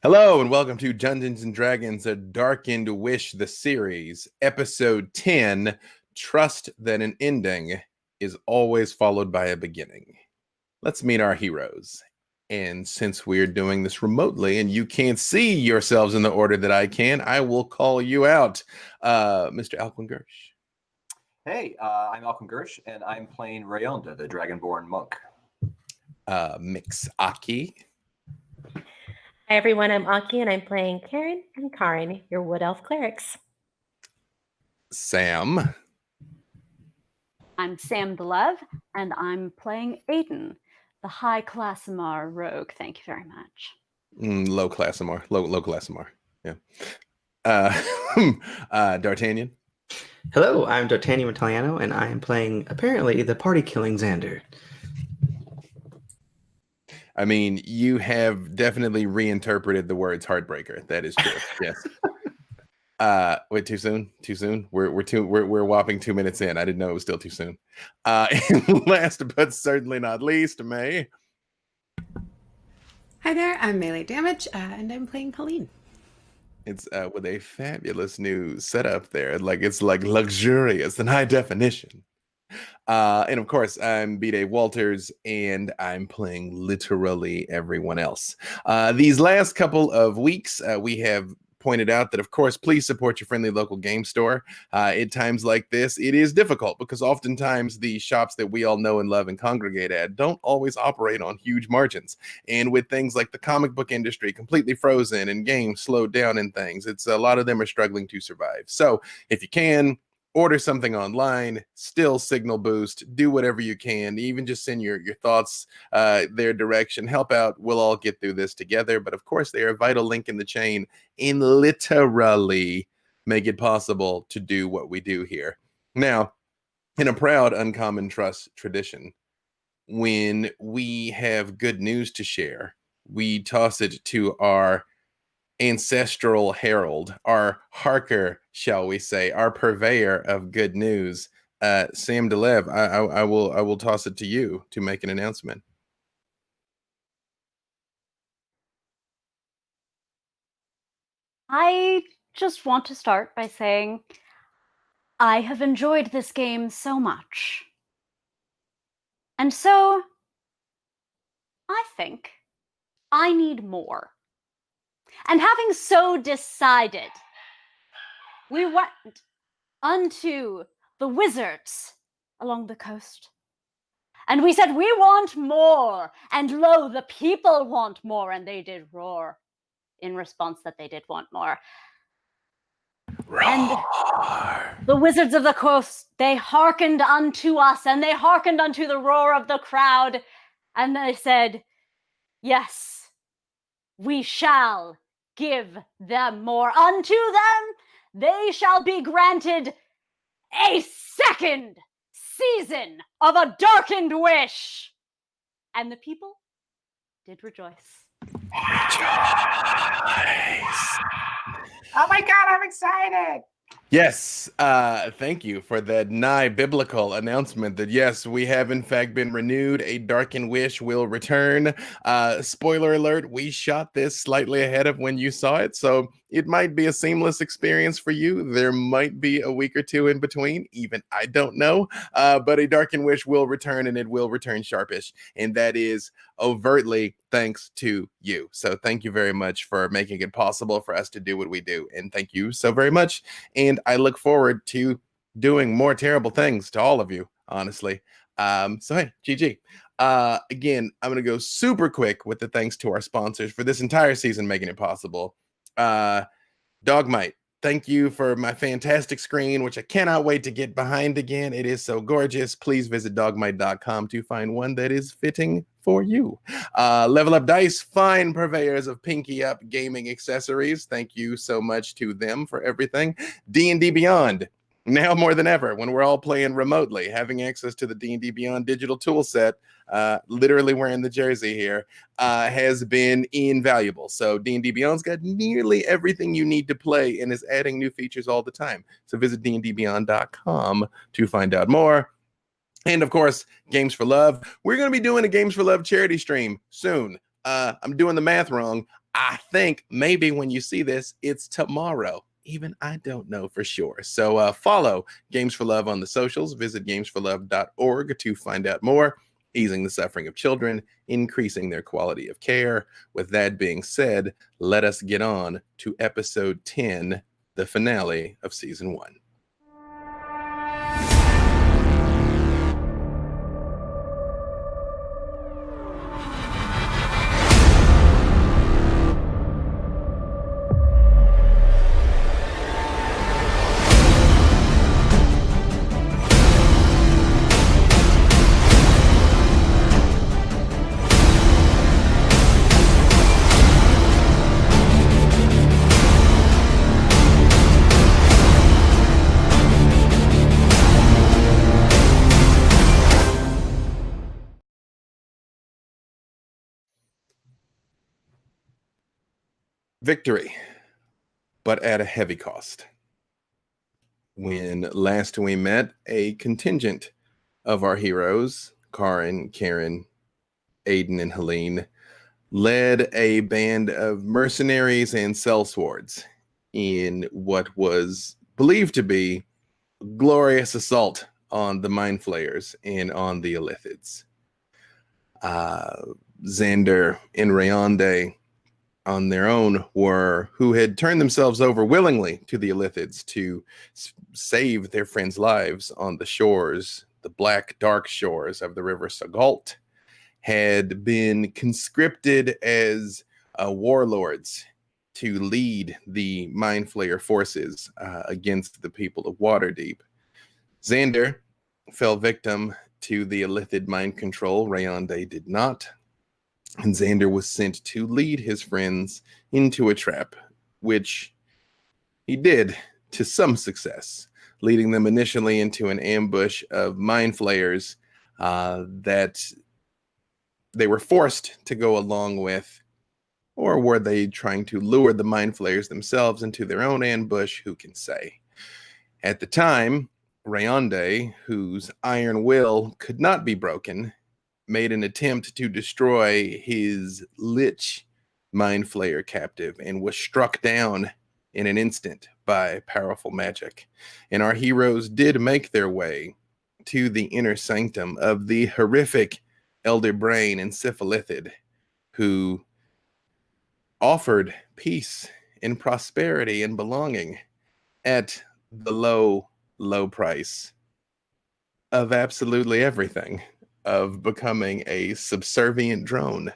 Hello and welcome to Dungeons and Dragons: A Darkened Wish, the series, episode 10. Trust that an ending is always followed by a beginning. Let's meet our heroes. And since we're doing this remotely and you can't see yourselves in the order that I can, I will call you out. Mr. Alcuin Gersh. Hey, I'm Alcuin Gersh, and I'm playing Rayonde, the Dragonborn monk. Mix Aki. Hi everyone, I'm Aki and I'm playing Kerrin and Karrin, your Wood Elf clerics. Sam. I'm Sam the Leve, and I'm playing Aiden, the High Classimar rogue. Thank you very much. Low Classimar. Low Classimar. Yeah. D'Artagnan. Hello, I'm D'Artagnan Mattaliano, and I am playing, apparently, the party-killing Xander. I mean, you have definitely reinterpreted the words heartbreaker. That is true. Yes. Wait, too soon? Too soon? We're whopping 2 minutes in. I didn't know it was still too soon. And last but certainly not least, May. Hi there, I'm Mayleigh Damage, and I'm playing Helene. It's with a fabulous new setup there. It's like luxurious and high definition. And of course, I'm B-Day Walters, and I'm playing literally everyone else. These last couple of weeks, we have pointed out that, of course, please support your friendly local game store. At times like this, it is difficult because oftentimes the shops that we all know and love and congregate at don't always operate on huge margins. And with things like the comic book industry completely frozen and games slowed down and things, it's a lot of them are struggling to survive. So if you can, order something online, still signal boost, do whatever you can, even just send your thoughts their direction, help out. We'll all get through this together. But of course, they are a vital link in the chain and literally make it possible to do what we do here. Now, in a proud Uncommon Trust tradition, when we have good news to share, we toss it to our ancestral herald, our harker, shall we say, our purveyor of good news, Sam de Leve. I will toss it to you to make an announcement. I just want to start by saying I have enjoyed this game so much. And so I think I need more. And having so decided, we went unto the wizards along the coast. And we said, we want more. And lo, the people want more. And they did roar in response that they did want more. Roar. And the wizards of the coast, they hearkened unto us, and they hearkened unto the roar of the crowd. And they said, yes, we shall give them more. Unto them they shall be granted a second season of A Darkened Wish. And the people did rejoice. Oh my god, I'm excited! Yes, thank you for that nigh biblical announcement that yes, we have in fact been renewed. A Darkened Wish will return. Spoiler alert, we shot this slightly ahead of when you saw it, so it might be a seamless experience for you. There might be a week or two in between, even I don't know. But A Darkened Wish will return, and it will return sharpish, and that is overtly thanks to you. So thank you very much for making it possible for us to do what we do, and thank you so very much. And I look forward to doing more terrible things to all of you, honestly. So hey, GG. Again, I'm going to go super quick with the thanks to our sponsors for this entire season, making it possible. Dogmite, thank you for my fantastic screen, which I cannot wait to get behind again. It is so gorgeous. Please visit dogmite.com to find one that is fitting for you. Level Up Dice, fine purveyors of Pinky Up gaming accessories. Thank you so much to them for everything. D&D Beyond, now more than ever, when we're all playing remotely, having access to the D&D Beyond digital tool set, literally wearing the jersey here, has been invaluable. So D&D Beyond's got nearly everything you need to play and is adding new features all the time. So visit dndbeyond.com to find out more. And of course, Games for Love. We're going to be doing a Games for Love charity stream soon. I'm doing the math wrong. I think maybe when you see this, it's tomorrow. Even I don't know for sure. So follow Games for Love on the socials. Visit gamesforlove.org to find out more. Easing the suffering of children, increasing their quality of care. With that being said, let us get on to episode 10, the finale of season 1. Victory, but at a heavy cost. When last we met, a contingent of our heroes, Karrin, Kerrin, Aiden, and Helene, led a band of mercenaries and sellswords in what was believed to be a glorious assault on the Mind Flayers and on the Illithids. Xander and Rayonde on their own who had turned themselves over willingly to the Illithids to save their friends' lives on the shores, the black, dark shores of the river Sagalt, had been conscripted as warlords to lead the Mind Flayer forces against the people of Waterdeep. Xander fell victim to the Illithid mind control. Rayonde did not. And Xander was sent to lead his friends into a trap, which he did to some success, leading them initially into an ambush of Mind Flayers that they were forced to go along with. Or were they trying to lure the Mind Flayers themselves into their own ambush? Who can say? At the time, Rayonde, whose iron will could not be broken, made an attempt to destroy his lich Mind Flayer captive and was struck down in an instant by powerful magic. And our heroes did make their way to the inner sanctum of the horrific Elder Brain and Syphilithid, who offered peace and prosperity and belonging at the low, low price of absolutely everything, of becoming a subservient drone.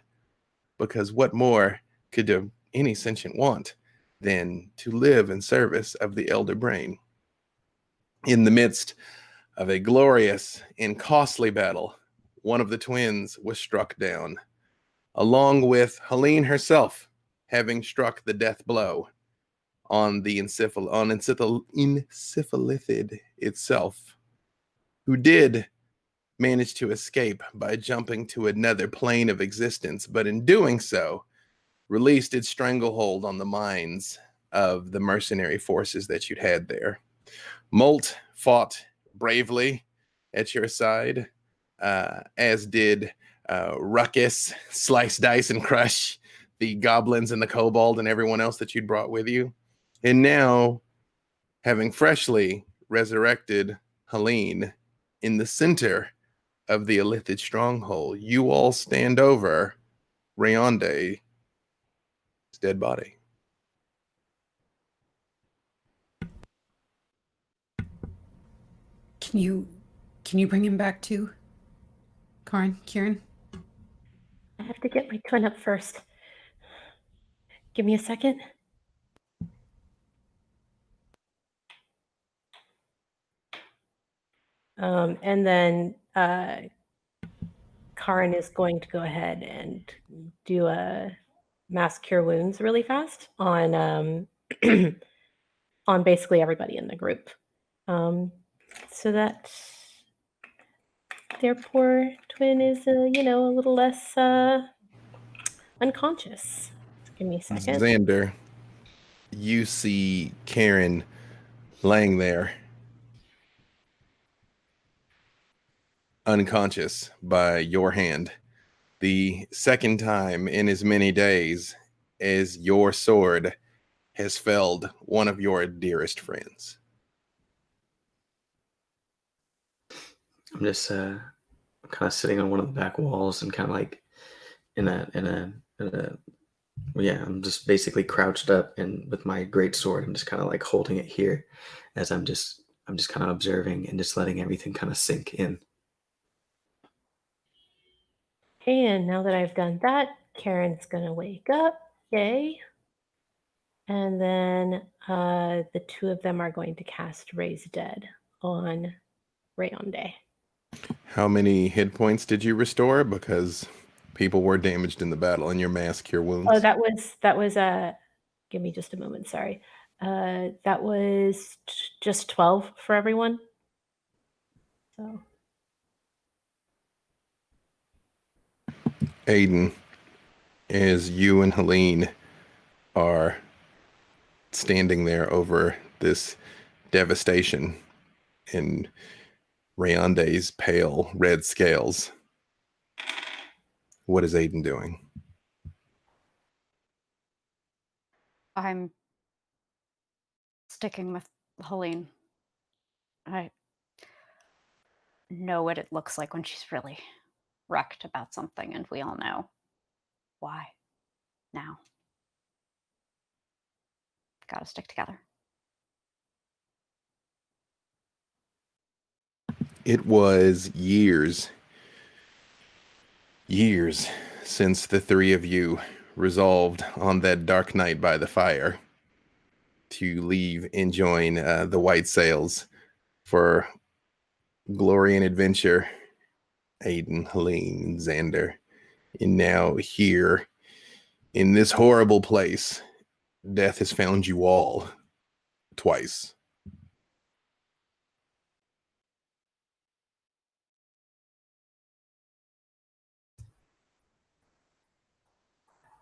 Because what more could any sentient want than to live in service of the Elder Brain? In the midst of a glorious and costly battle, one of the twins was struck down, along with Helene herself having struck the death blow on the Ensyphilithid itself, who did manage to escape by jumping to another plane of existence, but in doing so, released its stranglehold on the minds of the mercenary forces that you'd had there. Molt fought bravely at your side, as did Ruckus, Slice, Dice, and Crush, the goblins and the kobold and everyone else that you'd brought with you. And now, having freshly resurrected Helene in the center of the Illithid stronghold, you all stand over Rayonde's dead body. Can you bring him back too? Kerrin? I have to get my twin up first. Give me a second. And then Karrin is going to go ahead and do a mass cure wounds really fast on on basically everybody in the group, so that their poor twin is a little less unconscious. Give me a second. Xander, you see Kerrin laying there, unconscious by your hand. The second time in as many days as your sword has felled one of your dearest friends. I'm just kind of sitting on one of the back walls and kind of like in a yeah, I'm just basically crouched up, and with my great sword, I'm just kind of like holding it here as I'm just kind of observing and just letting everything kind of sink in. Okay, and now that I've done that, Kerrin's gonna wake up. Yay. And then the two of them are going to cast Raise Dead on Rayonde. How many hit points did you restore? Because people were damaged in the battle, and your mass cure wounds. Oh, that was give me just a moment, sorry. That was just 12 for everyone. So Aiden, as you and Helene are standing there over this devastation in Rayonde's pale red scales, what is Aiden doing? I'm sticking with Helene. I know what it looks like when she's really wrecked about something, and we all know why now. Gotta stick together. It was years since the three of you resolved on that dark night by the fire to leave and join the White Sails for glory and adventure. Aiden, Helene, Xander, and now here in this horrible place, death has found you all twice.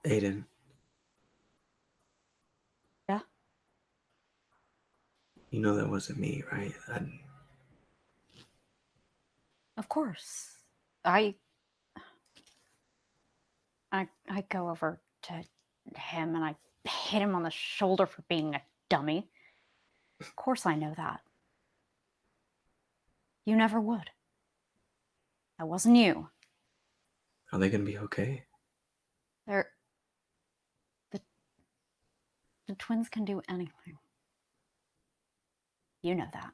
Aiden. Yeah? You know that wasn't me, right? Of course. I go over to him and I hit him on the shoulder for being a dummy. Of course I know that. You never would. That wasn't you. Are they gonna be okay? The twins can do anything. You know that.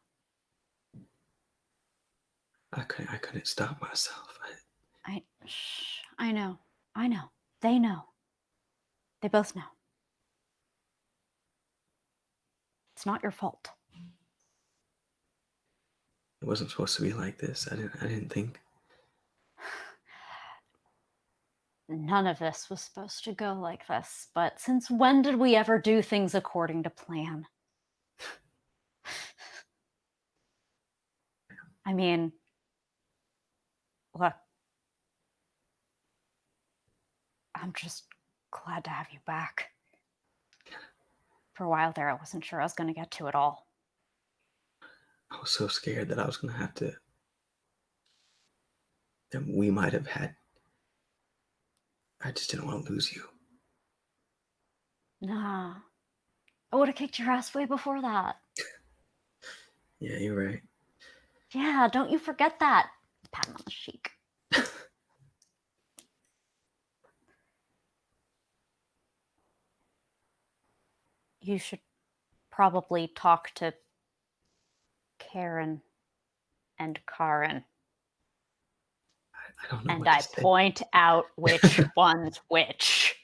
I couldn't stop myself. I know. They know. They both know. It's not your fault. It wasn't supposed to be like this. I didn't think. None of this was supposed to go like this, but since when did we ever do things according to plan? I mean, look, I'm just glad to have you back. For a while there, I wasn't sure I was going to get to it all. I was so scared that I was gonna have to. That we might have had. I just didn't want to lose you. Nah. I would have kicked your ass way before that. Yeah, you're right. Yeah, don't you forget that. Pat him on the cheek. You should probably talk to Kerrin and Karrin. I don't know. And what to I say. point out which one's which.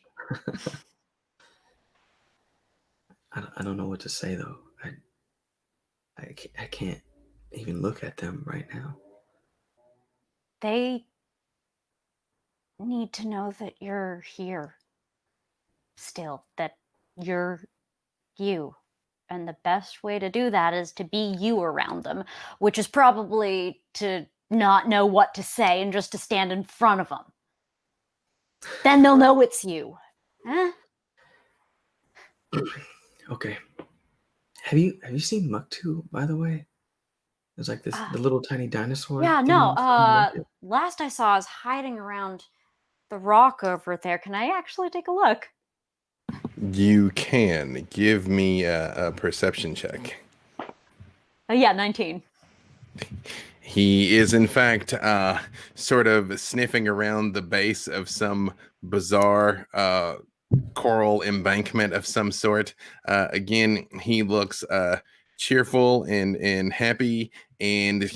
I don't know what to say though. I can't even look at them right now. They need to know that you're here still, that you're you. And the best way to do that is to be you around them, which is probably to not know what to say and just to stand in front of them. Then they'll know it's you. Huh? Okay. Have you seen Muktu, by the way? There's like this the little tiny dinosaur. Yeah, thing no. on the Last I saw is hiding around the rock over there. Can I actually take a look? You can give me a perception check. Yeah, 19. He is, in fact, sort of sniffing around the base of some bizarre coral embankment of some sort. Again, he looks cheerful and happy, and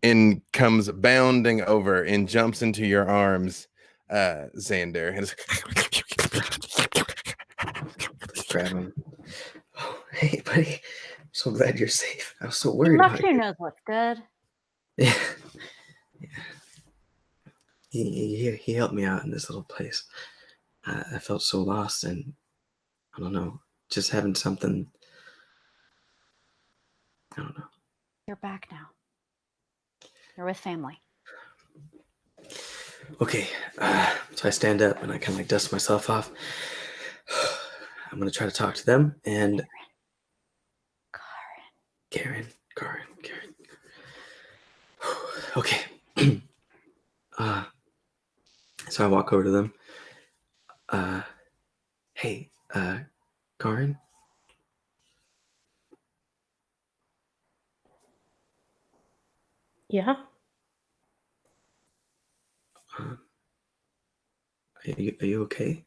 and comes bounding over and jumps into your arms, Xander. And Grab him. Oh, hey, buddy. I'm so glad you're safe. I was so He worried much about who you. knows what's good. Yeah. He helped me out in this little place. I felt so lost, and I don't know, just having something. I don't know. You're back now. You're with family. Okay, so I stand up and I kind of like dust myself off. I'm gonna try to talk to them and Karrin. Okay. So I walk over to them. Hey, Karrin. Yeah. Are you okay?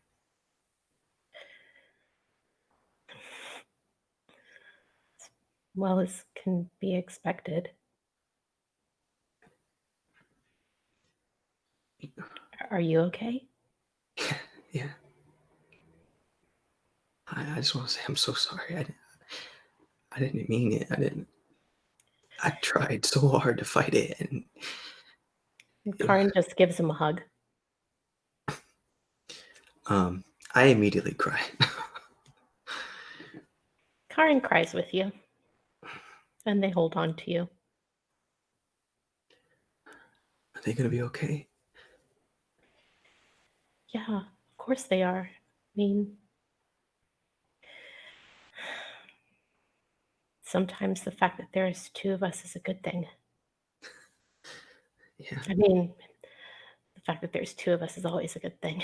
Well as can be expected. Are you okay? Yeah. I just want to say I'm so sorry. I didn't mean it. I tried so hard to fight it, and Karrin just gives him a hug. I immediately cry. Karrin cries with you. And they hold on to you. Are they gonna be okay? Yeah, of course they are. I mean, sometimes the fact that there's two of us is a good thing. Yeah. I mean, the fact that there's two of us is always a good thing.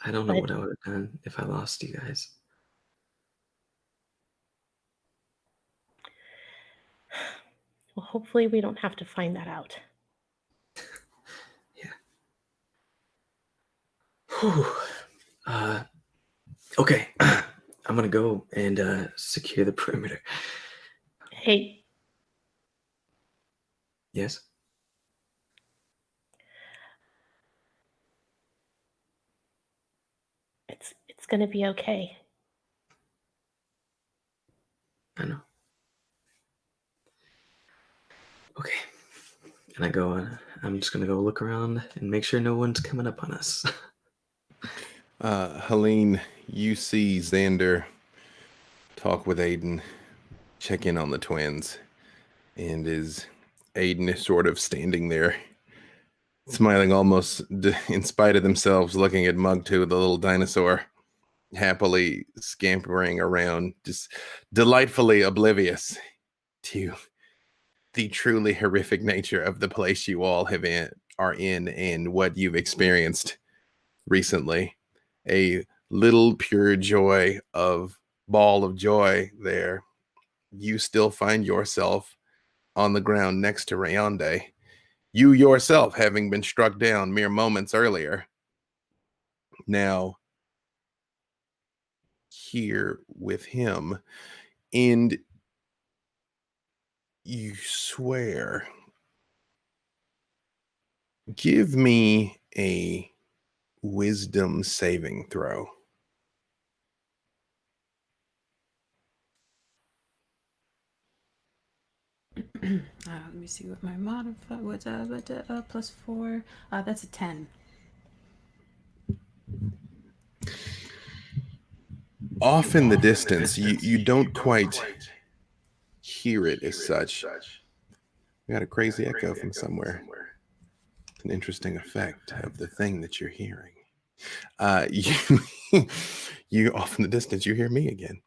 I don't know But- what I would have done if I lost you guys. Well, hopefully we don't have to find that out. Yeah. Whew. Okay. I'm gonna go and secure the perimeter. Hey, Yes. it's gonna be okay. I know. Okay. And I go. I'm just gonna go look around and make sure no one's coming up on us. Helene, you see Xander talk with Aiden, check in on the twins, and Aiden is sort of standing there, smiling almost in spite of themselves, looking at Mugtu, the little dinosaur, happily scampering around, just delightfully oblivious to the truly horrific nature of the place you all are in and what you've experienced recently. A little pure joy of ball of joy there. You still find yourself on the ground next to Rayonde. You yourself having been struck down mere moments earlier. Now here with him, and you swear, give me a wisdom saving throw. Let me see what my modifier. What's +4? That's a 10. Off in the distance, you don't quite hear it as such. We got a crazy echo from somewhere. It's an interesting effect of the thing that you're hearing. You off in the distance, you hear me again.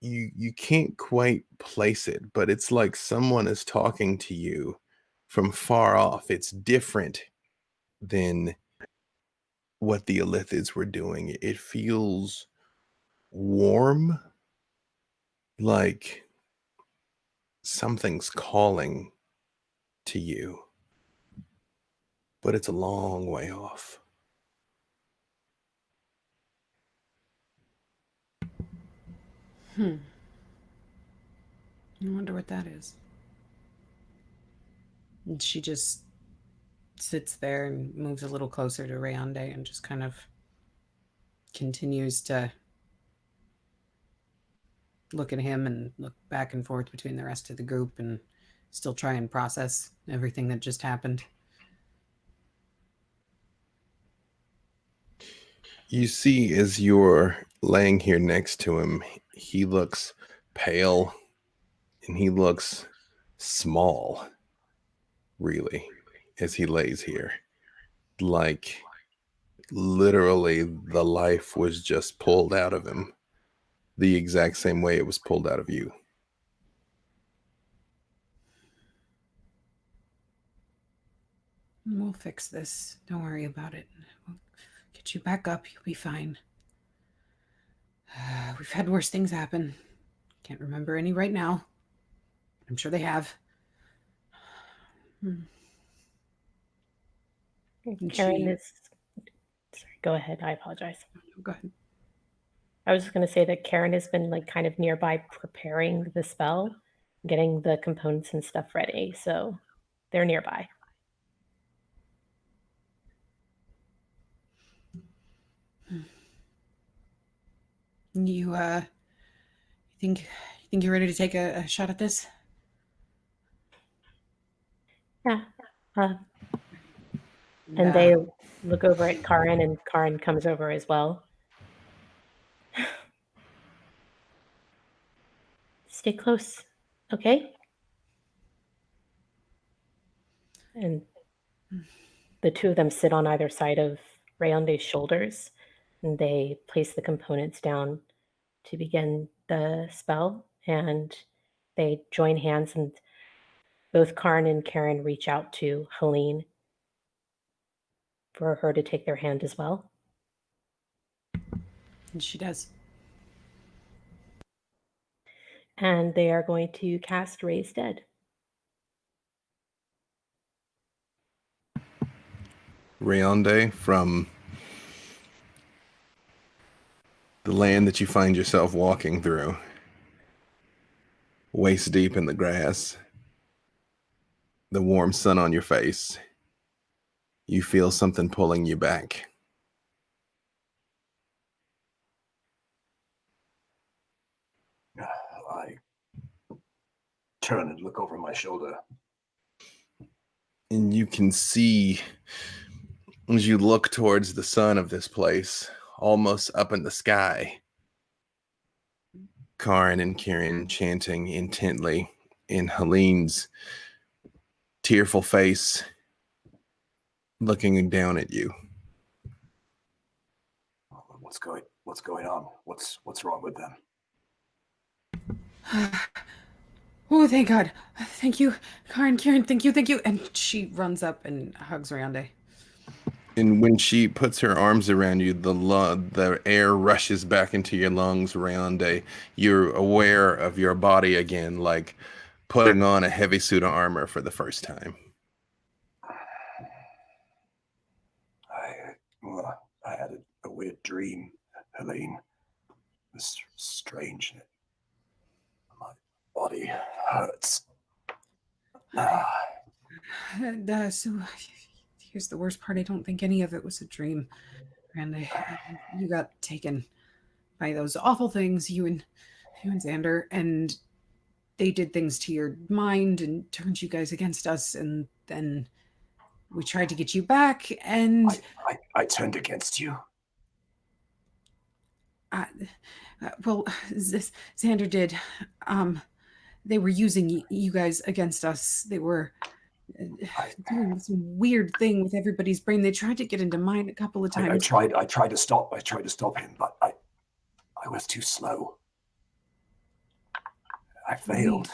you can't quite place it, but it's like someone is talking to you from far off. It's different than what the Elithids were doing. It feels warm, like something's calling to you, but it's a long way off. I wonder what that is. And she just sits there and moves a little closer to Rayonde and just kind of continues to look at him and look back and forth between the rest of the group and still try and process everything that just happened. You see, as you're laying here next to him, he looks pale and he looks small, really, as he lays here. Like, literally, the life was just pulled out of him the exact same way it was pulled out of you. We'll fix this. Don't worry about it. We'll get you back up. You'll be fine. We've had worse things happen. Can't remember any right now. I'm sure they have. Kerrin is... Sorry, go ahead. I apologize. Go ahead. I was just going to say that Kerrin has been like kind of nearby preparing the spell, getting the components and stuff ready. So they're nearby. You think you're ready to take a shot at this? Yeah. And they look over at Karrin, and Karrin comes over as well. Stay close, okay? And the two of them sit on either side of Rayonde's shoulders, and they place the components down to begin the spell, and they join hands, and both Karrin and Kerrin reach out to Helene for her to take their hand as well. And she does. And they are going to cast Raise Dead. Rayonde, from the land that you find yourself walking through, waist deep in the grass, the warm sun on your face, you feel something pulling you back. I turn and look over my shoulder. And you can see, as you look towards the sun of this place, almost up in the sky, Karrin and Kerrin chanting intently in Helene's tearful face, looking down at you. What's going on? What's wrong with them? Oh, thank God. Thank you, Kerrin, thank you. And she runs up and hugs Rayonde. And when she puts her arms around you, the air rushes back into your lungs, Rayonde. You're aware of your body again, like putting on a heavy suit of armor for the first time. I had a weird dream, Helene. It was strange. My body hurts. So here's the worst part. I don't think any of it was a dream. And you got taken by those awful things, you and Xander, and they did things to your mind and turned you guys against us, and then we tried to get you back, and I turned against you. Well, Xander did. They were using you guys against us. They were doing this weird thing with everybody's brain. They tried to get into mine a couple of times. I tried to stop him, but I was too slow. I failed.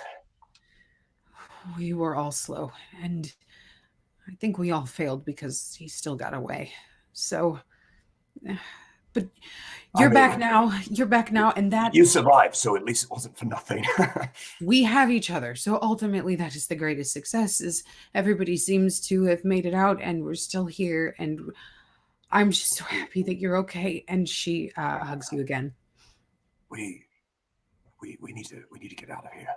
We were all slow, and I think we all failed because he still got away. So, but you're back now. You're back now, and that... You survived, so at least it wasn't for nothing. We have each other, so ultimately that is the greatest success, is everybody seems to have made it out, and we're still here, and I'm just so happy that you're okay. And she hugs you again. We need to get out of here.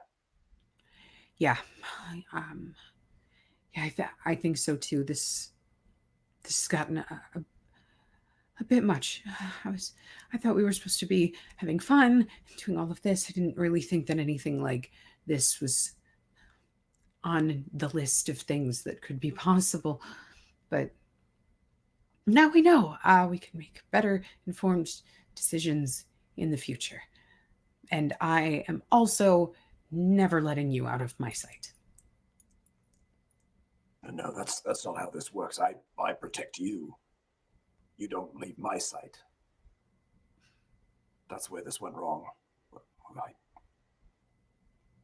Yeah, I think so too. This has gotten a bit much. I thought we were supposed to be having fun, doing all of this. I didn't really think that anything like this was on the list of things that could be possible. But now we know we can make better informed decisions in the future. And I am also never letting you out of my sight. No, that's not how this works. I protect you. You don't leave my sight. That's where this went wrong.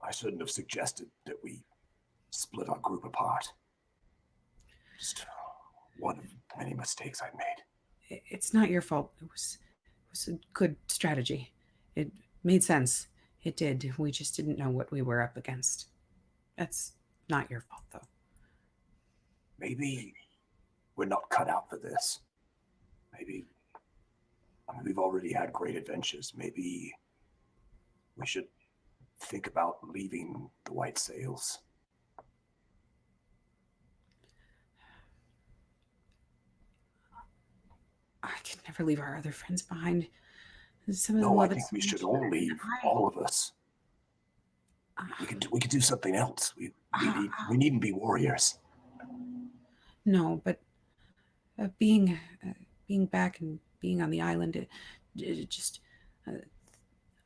I shouldn't have suggested that we split our group apart. Just one of many mistakes I made. It's not your fault. It was a good strategy. It made sense. It did. We just didn't know what we were up against. That's not your fault, though. Maybe we're not cut out for this. Maybe we've already had great adventures. Maybe we should think about leaving the White Sails. I could never leave our other friends behind. Some of No, them I love it think so we much. should all leave, all of us. We could do something else. We needn't be warriors. No, but being back and being on the island, it just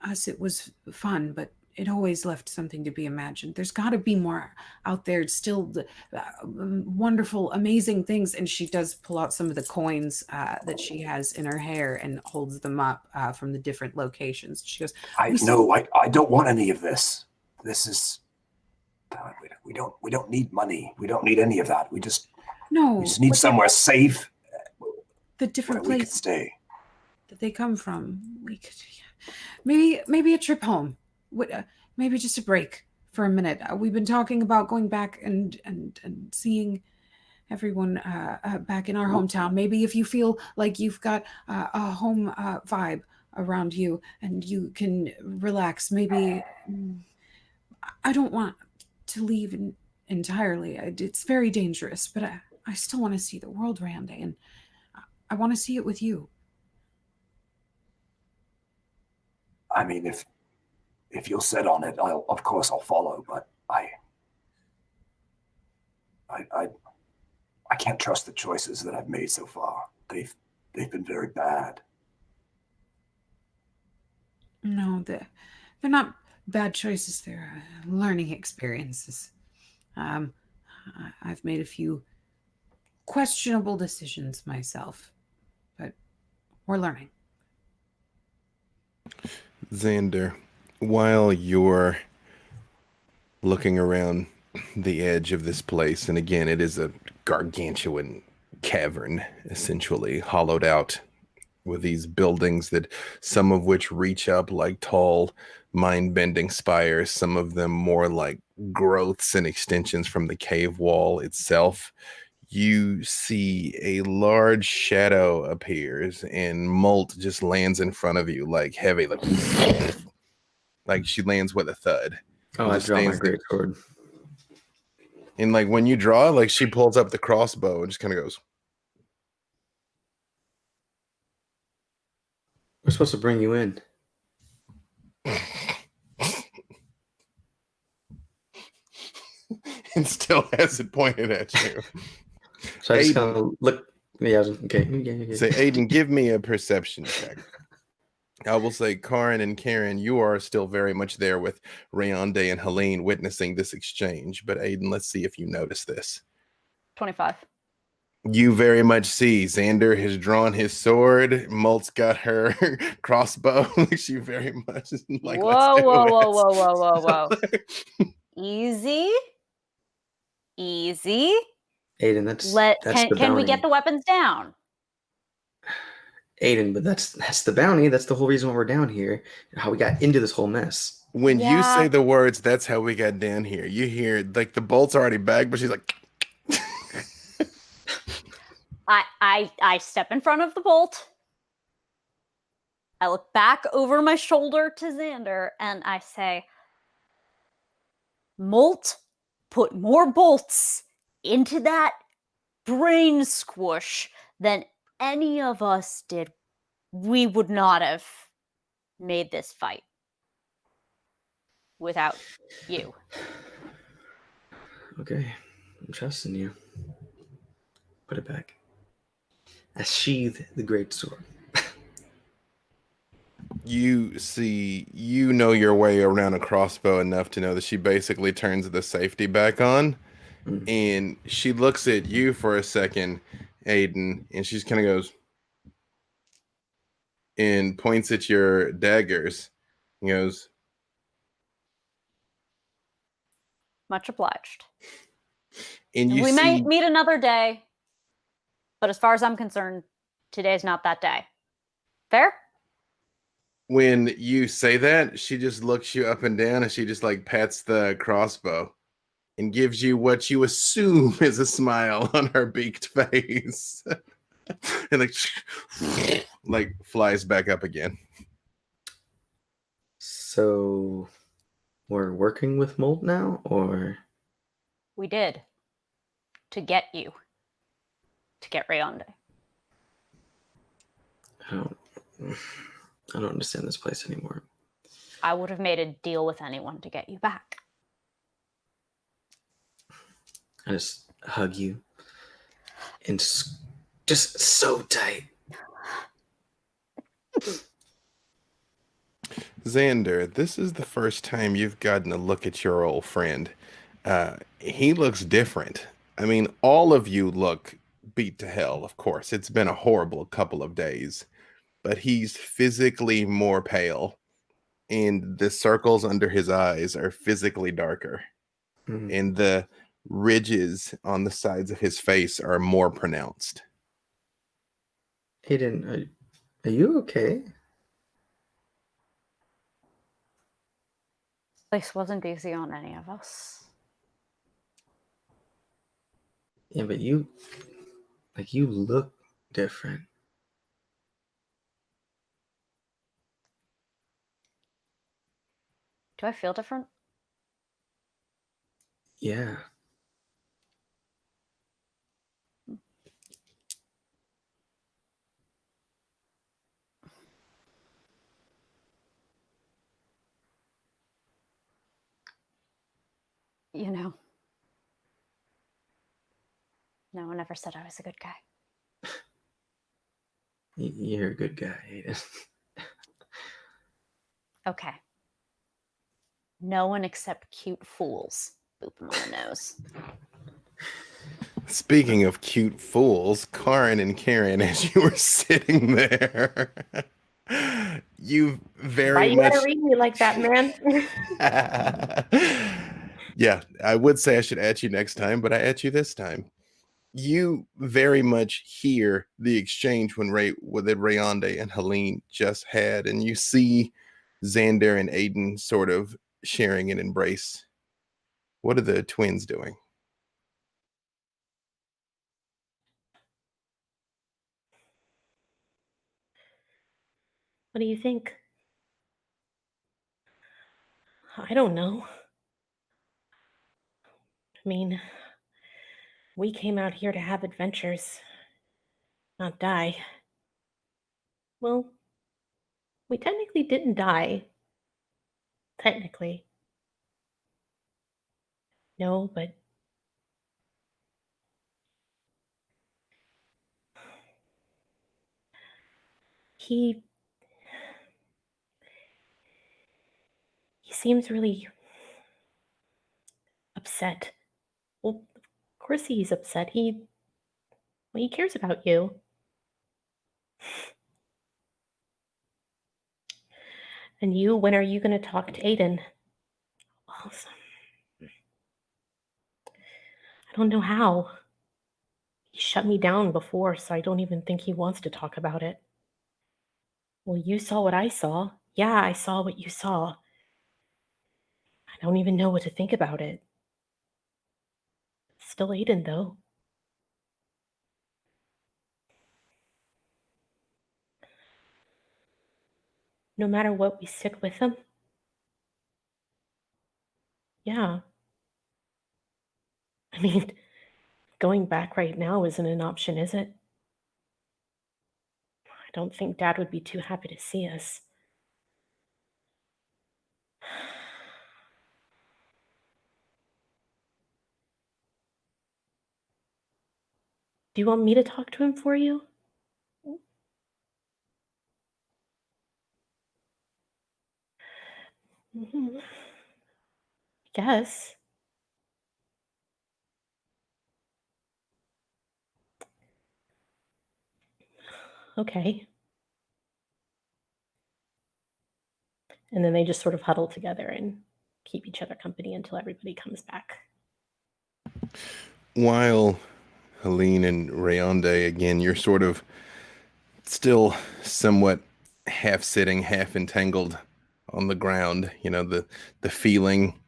us. It was fun, but it always left something to be imagined. There's got to be more out there. Still, wonderful, amazing things. And she does pull out some of the coins that she has in her hair and holds them up from the different locations. She goes, I don't want any of this. This is we don't need money. We don't need any of that. We just need somewhere safe. The different where we could places stay. that they come from. We could maybe a trip home. Maybe just a break for a minute. We've been talking about going back and seeing everyone back in our hometown. Maybe if you feel like you've got a home vibe around you and you can relax, maybe. I don't want to leave entirely. It's very dangerous, but I still want to see the world, Rayonde, and I want to see it with you. I mean, if you're set on it, of course I'll follow. But I can't trust the choices that I've made so far. They've been very bad. No, they're not bad choices. They're learning experiences. I've made a few questionable decisions myself, but we're learning. Xander, while you're looking around the edge of this place, and again, it is a gargantuan cavern, essentially hollowed out with these buildings that some of which reach up like tall mind-bending spires, some of them more like growths and extensions from the cave wall itself. You see a large shadow appears and Molt just lands in front of you like heavy, like she lands with a thud. Oh, I draw my great sword. And like when you draw, like she pulls up the crossbow and just kind of goes. We're supposed to bring you in. And still has it pointed at you. So I just kind of look. Yeah, okay. Say, Aiden, give me a perception check. I will say, Karrin and Kerrin, you are still very much there with Rayonde and Helene witnessing this exchange. But Aiden, let's see if you notice this. 25. You very much see Xander has drawn his sword. Malt's got her crossbow. She very much is like, let's Whoa, do whoa, it. whoa, whoa, whoa, whoa, whoa. Easy. Easy. Aiden, that's the Can we bounty. get the weapons down? Aiden, but that's the bounty. That's the whole reason why we're down here. How we got into this whole mess. When you Yeah. say the words, that's how we got down here. You hear like the bolt's already back, but she's like, I step in front of the bolt. I look back over my shoulder to Xander and I say, Molt, put more bolts into that brain squish than any of us did. We would not have made this fight without you. Okay, I'm trusting you. Put it back. I sheathe the great sword. you see, you know your way around a crossbow enough to know that she basically turns the safety back on. And she looks at you for a second, Aiden, and she's kind of goes and points at your daggers. He goes, Much obliged. and you We see, might meet another day, but as far as I'm concerned, today's not that day. Fair? when you say that, she just looks you up and down and she just like pats the crossbow and gives you what you assume is a smile on her beaked face. And like flies back up again. So we're working with Molt now, or We did. To get you. To get Rayonde. I don't understand this place anymore. I would have made a deal with anyone to get you back. I just hug you and just so tight. Xander, this is the first time you've gotten a look at your old friend. He looks different. I mean, all of you look beat to hell, of course. It's been a horrible couple of days, but he's physically more pale, and the circles under his eyes are physically darker, and the ridges on the sides of his face are more pronounced. Aiden, are you okay? This wasn't easy on any of us. Yeah, but you look different. Do I feel different? Yeah. You know, no one ever said I was a good guy. You're a good guy, Aiden. Okay. No one except cute fools. Boop him on the nose. Speaking of cute fools, Karrin and Kerrin, as you were sitting there, you very Why you much. gotta read me like that, man? Yeah, I would say I should at you next time, but I at you this time. You very much hear the exchange when Rayonde and Helene just had, and you see Xander and Aiden sort of sharing an embrace. What are the twins doing? What do you think? I don't know. I mean, we came out here to have adventures, not die. Well, we technically didn't die. Technically. No, but he seems really upset. Well, of course he's upset. Well, he cares about you. And you, when are you going to talk to Aiden? Awesome. I don't know how. He shut me down before, so I don't even think he wants to talk about it. Well, you saw what I saw. Yeah, I saw what you saw. I don't even know what to think about it. Still Aiden, though. No matter what, we stick with him. Yeah. I mean, going back right now isn't an option, is it? I don't think Dad would be too happy to see us. Do you want me to talk to him for you? I guess. Okay. And then they just sort of huddle together and keep each other company until everybody comes back. While Helene and Rayonde, again, you're sort of still somewhat half sitting, half entangled on the ground. You know, the feeling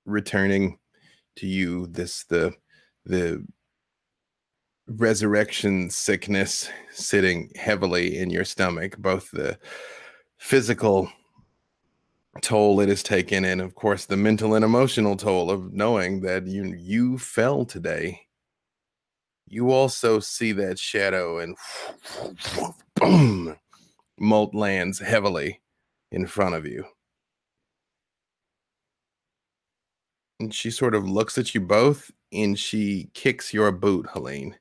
returning to you, the resurrection sickness sitting heavily in your stomach, both the physical toll it has taken and of course the mental and emotional toll of knowing that you fell today. You also see that shadow and boom, Molt lands heavily in front of you. And she sort of looks at you both and she kicks your boot, Helene.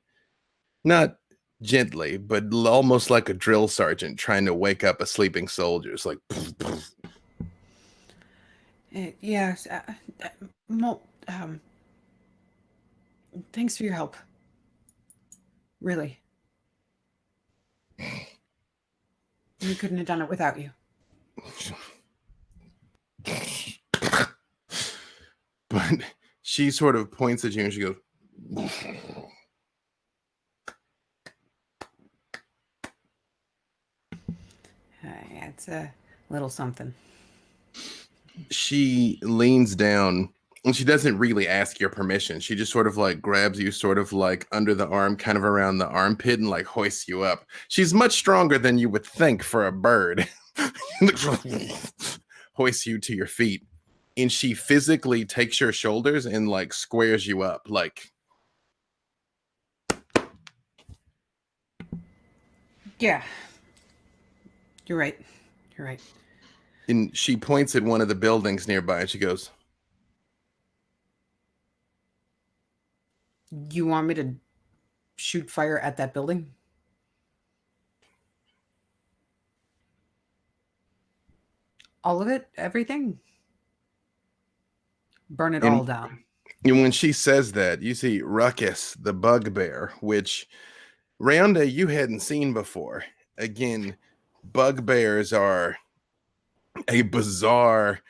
Not gently, but almost like a drill sergeant trying to wake up a sleeping soldier. It's like, Yes. Molt, thanks for your help. Really. We couldn't have done it without you. But she sort of points at you and she goes, It's a little something. She leans down and she doesn't really ask your permission. She just sort of like grabs you sort of like under the arm, kind of around the armpit and like hoists you up. She's much stronger than you would think for a bird. Hoists you to your feet. And she physically takes your shoulders and like squares you up like. Yeah. You're right. You're right. And she points at one of the buildings nearby and she goes, You want me to shoot fire at that building? All of it? Everything? Burn it all down. And when she says that, you see Ruckus, the bugbear, which Rayonde, you hadn't seen before. Again, bugbears are a bizarre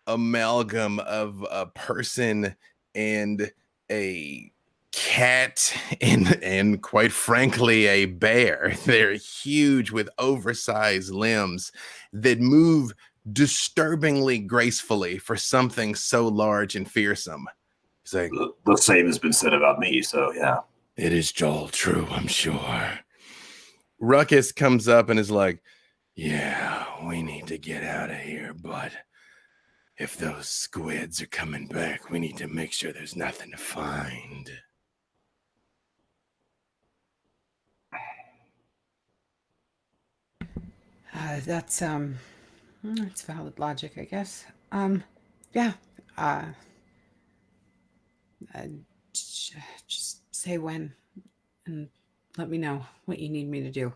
amalgam of a person and a cat and quite frankly a bear. They're huge with oversized limbs that move disturbingly gracefully for something so large and fearsome. He's like, the same has been said about me, so yeah. It is all true, I'm sure. Ruckus comes up and is like, yeah, we need to get out of here, but if those squids are coming back, we need to make sure there's nothing to find. That's valid logic, I guess. Yeah. Just say when and let me know what you need me to do.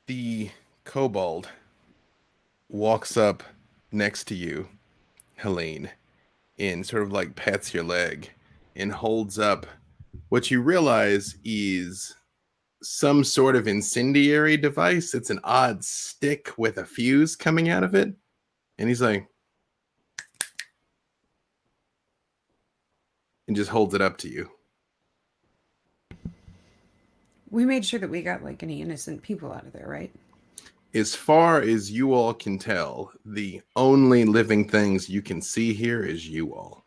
The kobold walks up next to you, Helene, and sort of like pats your leg and holds up what you realize is some sort of incendiary device. It's an odd stick with a fuse coming out of it. And he's like, and just holds it up to you. We made sure that we got like any innocent people out of there, right? As far as you all can tell, the only living things you can see here is you all.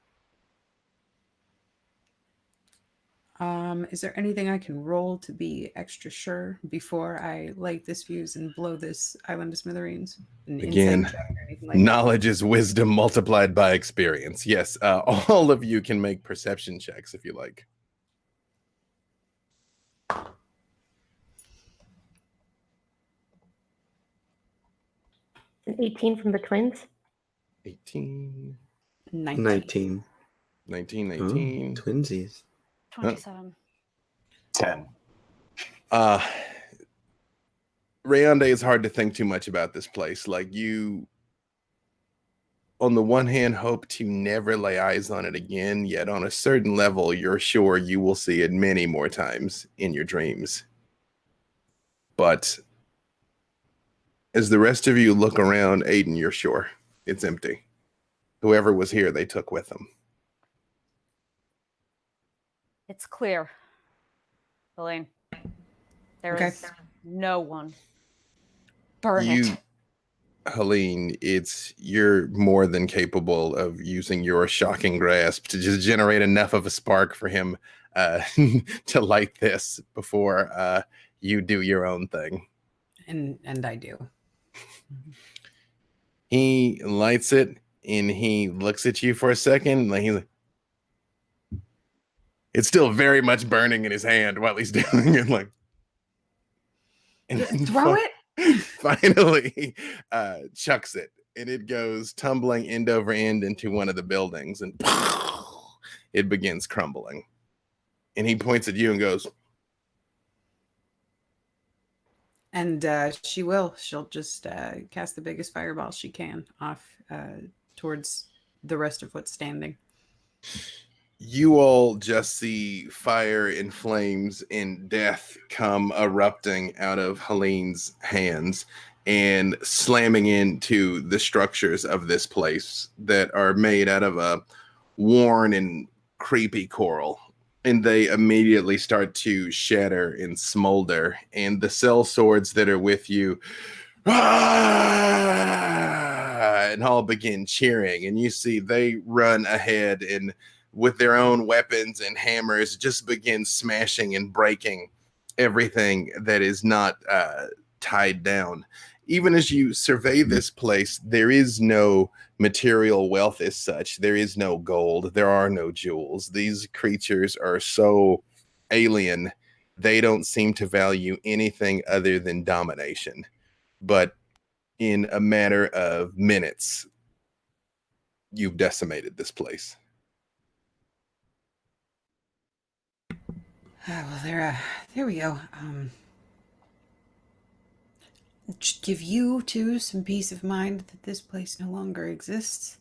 Is there anything I can roll to be extra sure before I light this fuse and blow this island to smithereens? An Again, insight check or anything like that? knowledge is wisdom multiplied by experience. Yes, all of you can make perception checks if you like. An 18 from the twins. 18, 19. 19, Oh, 19. twinsies. 27. 10. Rayonde, is hard to think too much about this place. Like, you, on the one hand, hope to never lay eyes on it again, yet on a certain level, you're sure you will see it many more times in your dreams. But as the rest of you look around, Aiden, you're sure it's empty. Whoever was here, they took with them. It's clear. Helene. There Okay. is no one. Burn it. Helene, you're more than capable of using your shocking grasp to just generate enough of a spark for him to light this before you do your own thing. And I do. He lights it and he looks at you for a second. Like, he's like, it's still very much burning in his hand while he's doing it. Like, and then Throw it. finally, he chucks it, and it goes tumbling end over end into one of the buildings, and it begins crumbling. And he points at you and goes, And she will. She'll just cast the biggest fireball she can off towards the rest of what's standing. you all just see fire and flames and death come erupting out of Helene's hands and slamming into the structures of this place that are made out of a worn and creepy coral. And they immediately start to shatter and smolder. And the cell swords that are with you and all begin cheering. And you see they run ahead and with their own weapons and hammers just begin smashing and breaking everything that is not tied down. Even as you survey this place, there is no material wealth as such. There is no gold. There are no jewels. These creatures are so alien, they don't seem to value anything other than domination. But in a matter of minutes, you've decimated this place. Well, there we go. Should give you two some peace of mind that this place no longer exists.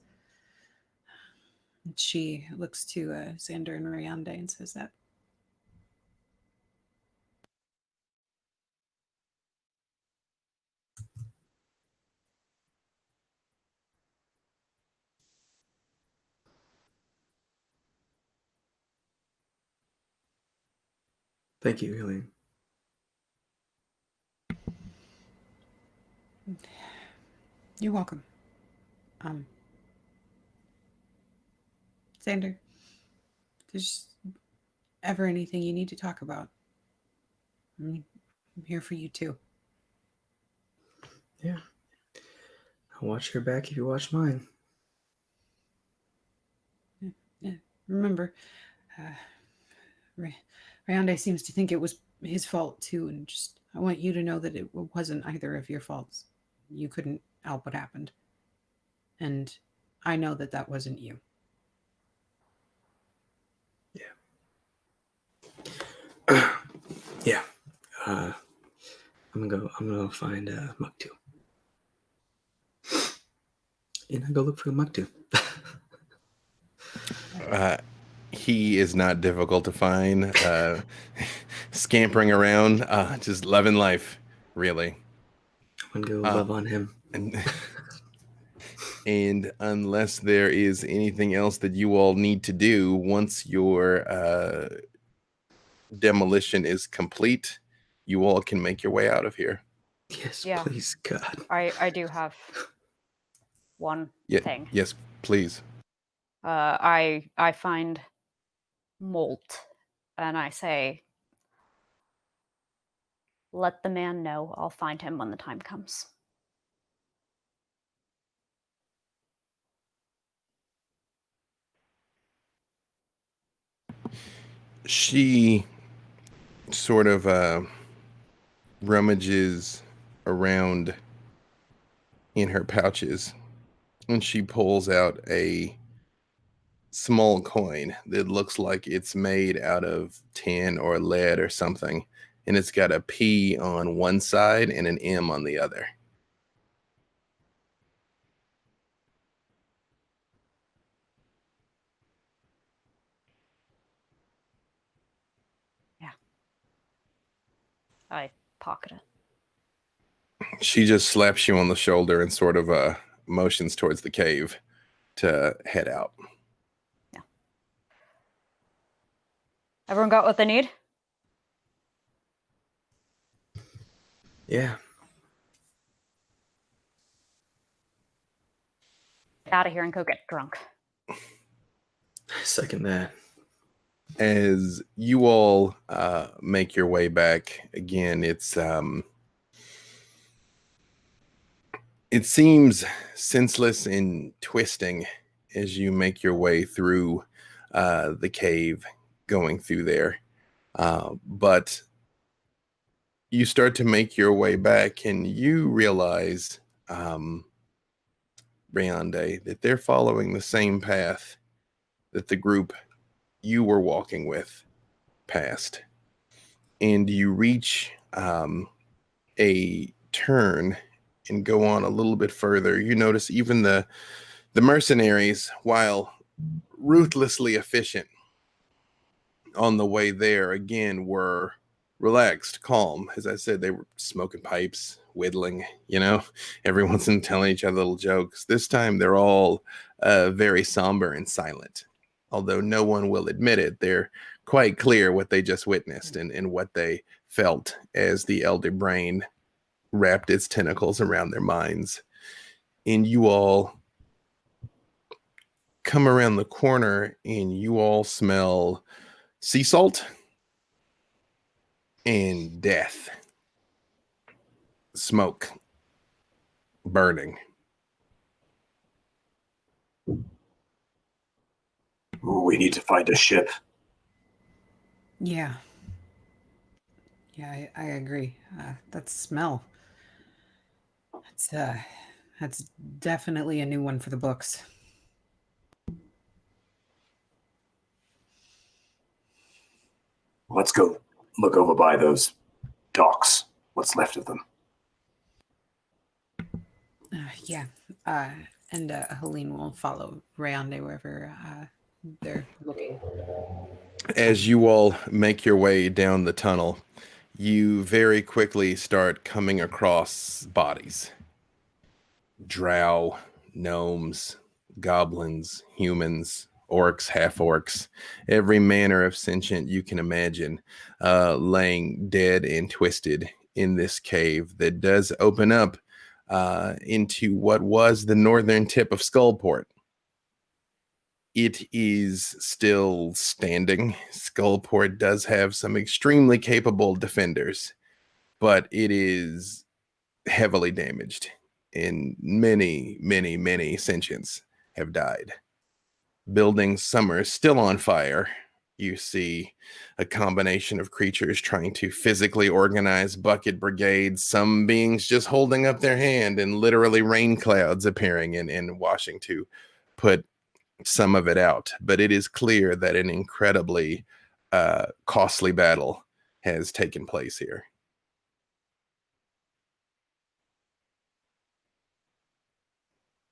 And she looks to Xander and Rayonde and says that. Thank you, Helene. You're welcome. Xander, if there's ever anything you need to talk about, I'm here for you too. Yeah. I'll watch your back if you watch mine. Yeah. Remember, Rayonde seems to think it was his fault too, and just I want you to know that it wasn't either of your faults. You couldn't help what happened, and I know that that wasn't you. Yeah. I'm gonna find Muktu. And I go look for Muktu. He is not difficult to find. Scampering around, just loving life, really. I'm gonna go love on him. And unless there is anything else that you all need to do once your demolition is complete, you all can make your way out of here. Yes, Yeah. please, God. I do have one thing. Yes, please. I find Molt and I say, let the man know I'll find him when the time comes. She sort of rummages around in her pouches and she pulls out a small coin that looks like it's made out of tin or lead or something, and it's got a P on one side and an M on the other. Yeah. I pocket it. She just slaps you on the shoulder and sort of motions towards the cave to head out. Yeah. Everyone got what they need? Yeah. Get out of here and go get drunk. Second that. As you all make your way back, again, it seems senseless and twisting as you make your way through the cave, going through there. But you start to make your way back and you realize, Rayonde, that they're following the same path that the group you were walking with passed. And you reach a turn and go on a little bit further. You notice even the mercenaries, while ruthlessly efficient on the way there, again, were relaxed, calm. As I said, they were smoking pipes, whittling, every once in a while telling each other little jokes. This time they're all very somber and silent. Although no one will admit it, they're quite clear what they just witnessed and what they felt as the elder brain wrapped its tentacles around their minds. And you all come around the corner and you all smell sea salt and death, smoke, burning. We need to find a ship. Yeah. Yeah, I agree. That smell. That's definitely a new one for the books. Let's go look over by those docks. What's left of them? Yeah. And Helene will follow Rayonde wherever they're looking. As you all make your way down the tunnel, you very quickly start coming across bodies. Drow, gnomes, goblins, humans, orcs, half-orcs, every manner of sentient you can imagine, laying dead and twisted in this cave that does open up into what was the northern tip of Skullport. It is still standing. Skullport does have some extremely capable defenders, but it is heavily damaged, and many, many, many sentients have died. Building Summer still on fire. You see a combination of creatures trying to physically organize bucket brigades, some beings just holding up their hand and literally rain clouds appearing and washing to put some of it out. But it is clear that an incredibly costly battle has taken place here.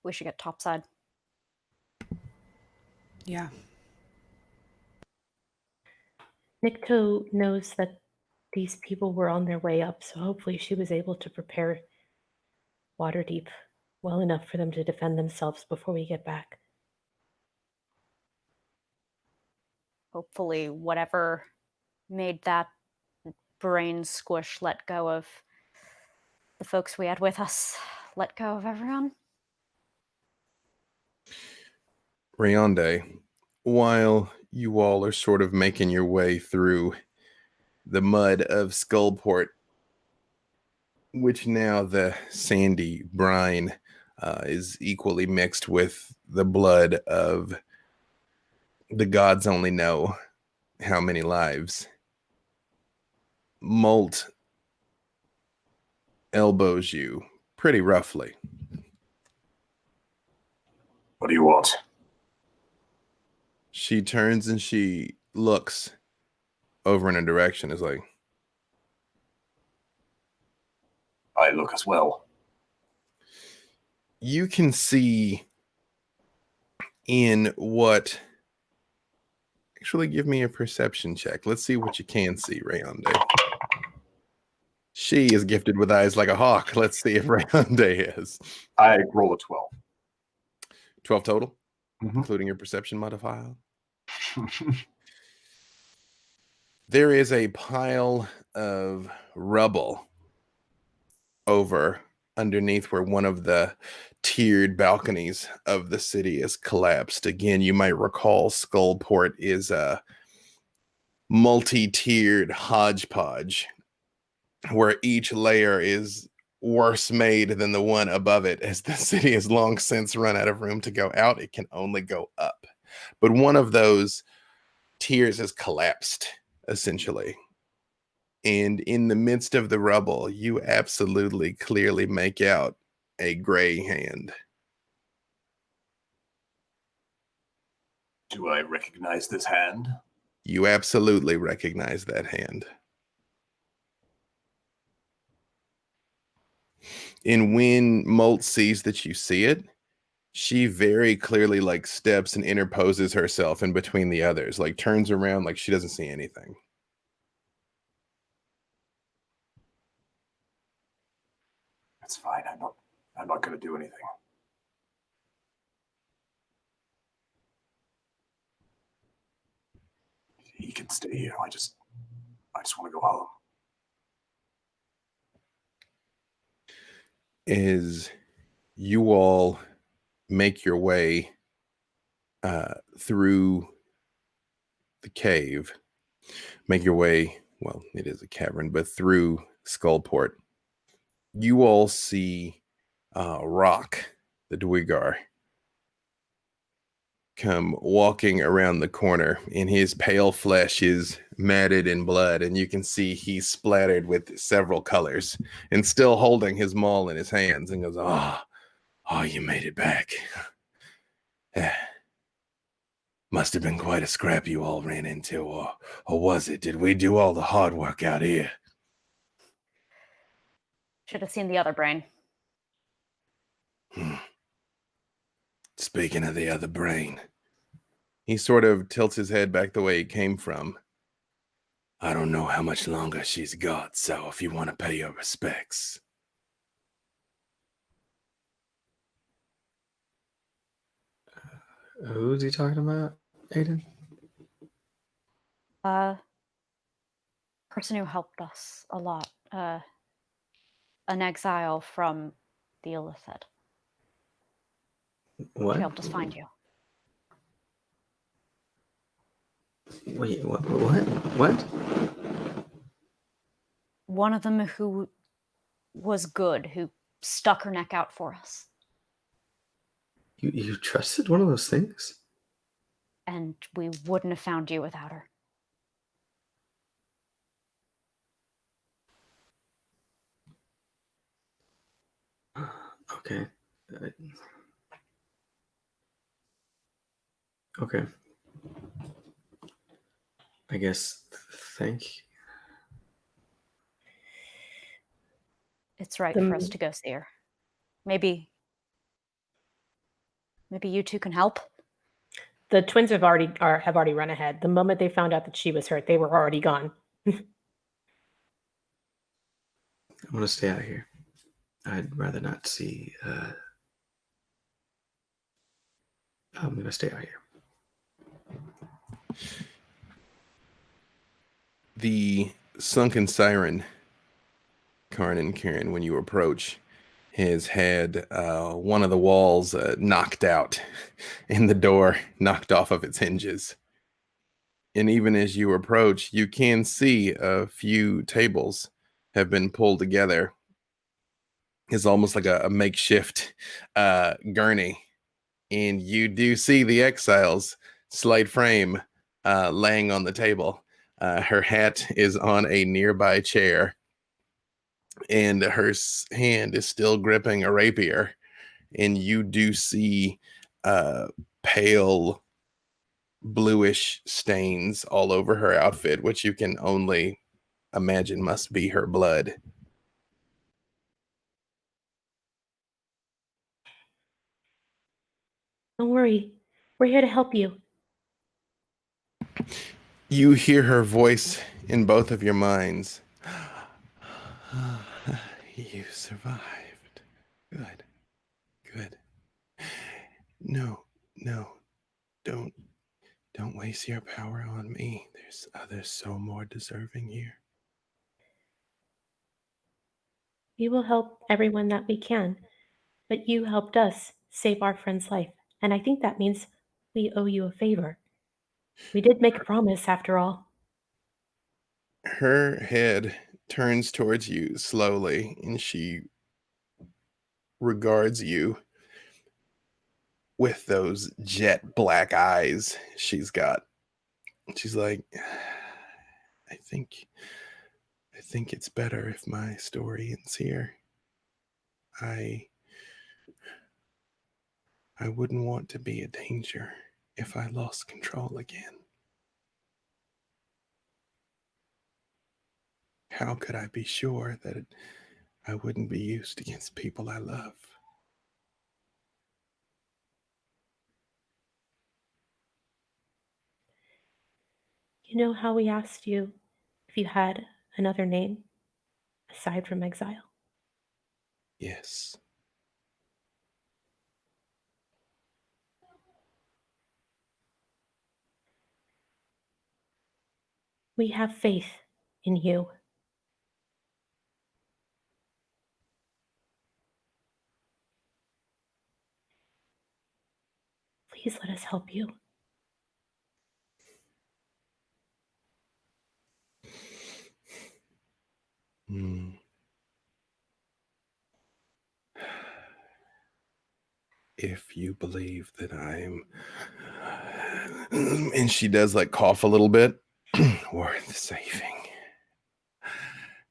We should get topside. Yeah. Nikto knows that these people were on their way up, so hopefully she was able to prepare Waterdeep well enough for them to defend themselves before we get back. Hopefully, whatever made that brain squish let go of the folks we had with us, let go of everyone. Rayonde, while you all are sort of making your way through the mud of Skullport, which now the sandy brine is equally mixed with the blood of the gods only know how many lives. Molt elbows you pretty roughly. What do you want? She turns and she looks over in a direction. Is like, I look as well. you can see in what... Actually, give me a perception check. Let's see what you can see, Rayonde. She is gifted with eyes like a hawk. Let's see if Rayonde is. I roll a 12. 12 total, Mhm. including your perception modifier. There is a pile of rubble over underneath where one of the tiered balconies of the city is collapsed. Again, you might recall Skullport is a multi-tiered hodgepodge where each layer is worse made than the one above it. As the city has long since run out of room to go out, it can only go up. But one of those tiers has collapsed, essentially. And in the midst of the rubble, you absolutely clearly make out a gray hand. Do I recognize this hand? You absolutely recognize that hand. And when Molt sees that you see it, she very clearly like steps and interposes herself in between the others, like turns around like she doesn't see anything. It's fine. I'm not going to do anything. He can stay here. I just want to go home. As you all make your way through the cave, make your way, well, it is a cavern, but through Skullport, you all see Rock, the Dwegar, come walking around the corner, and his pale flesh is matted in blood, and you can see he's splattered with several colors and still holding his maul in his hands, and goes, oh, you made it back. Must have been quite a scrap you all ran into, or was it? Did we do all the hard work out here? Should have seen the other brain. Speaking of the other brain, he sort of tilts his head back the way he came from. I don't know how much longer she's got, so if you want to pay your respects. Who's he talking about, Aiden? Person who helped us a lot. An exile from the Illithid. What? She helped us find you. Wait, what? One of them who was good, who stuck her neck out for us. You trusted one of those things? And we wouldn't have found you without her. Okay. Okay. I guess thank you. It's right for us to go see her. Maybe you two can help? The twins have already run ahead. The moment they found out that she was hurt, they were already gone. I'm gonna stay out of here. I'd rather not see. I'm gonna stay out here. The sunken siren, Karrin and Kerrin, when you approach, has had one of the walls knocked out and the door knocked off of its hinges. And even as you approach, you can see a few tables have been pulled together. It's almost like a makeshift gurney. And you do see the exile's slight frame laying on the table. Her hat is on a nearby chair, and her hand is still gripping a rapier. And you do see pale bluish stains all over her outfit, which you can only imagine must be her blood. Don't worry. We're here to help you. You hear her voice in both of your minds. You survived. Good. Good. No, don't waste your power on me. There's others so more deserving here. We will help everyone that we can, but you helped us save our friend's life, and I think that means we owe you a favor. We did make a promise, after all. Her head turns towards you slowly, and she regards you with those jet black eyes she's got. She's like, I think it's better if my story ends here. I wouldn't want to be a danger if I lost control again. How could I be sure that I wouldn't be used against people I love? You know how we asked you if you had another name aside from exile? Yes. We have faith in you. Please let us help you. If you believe that I'm, and she does like cough a little bit, worth saving,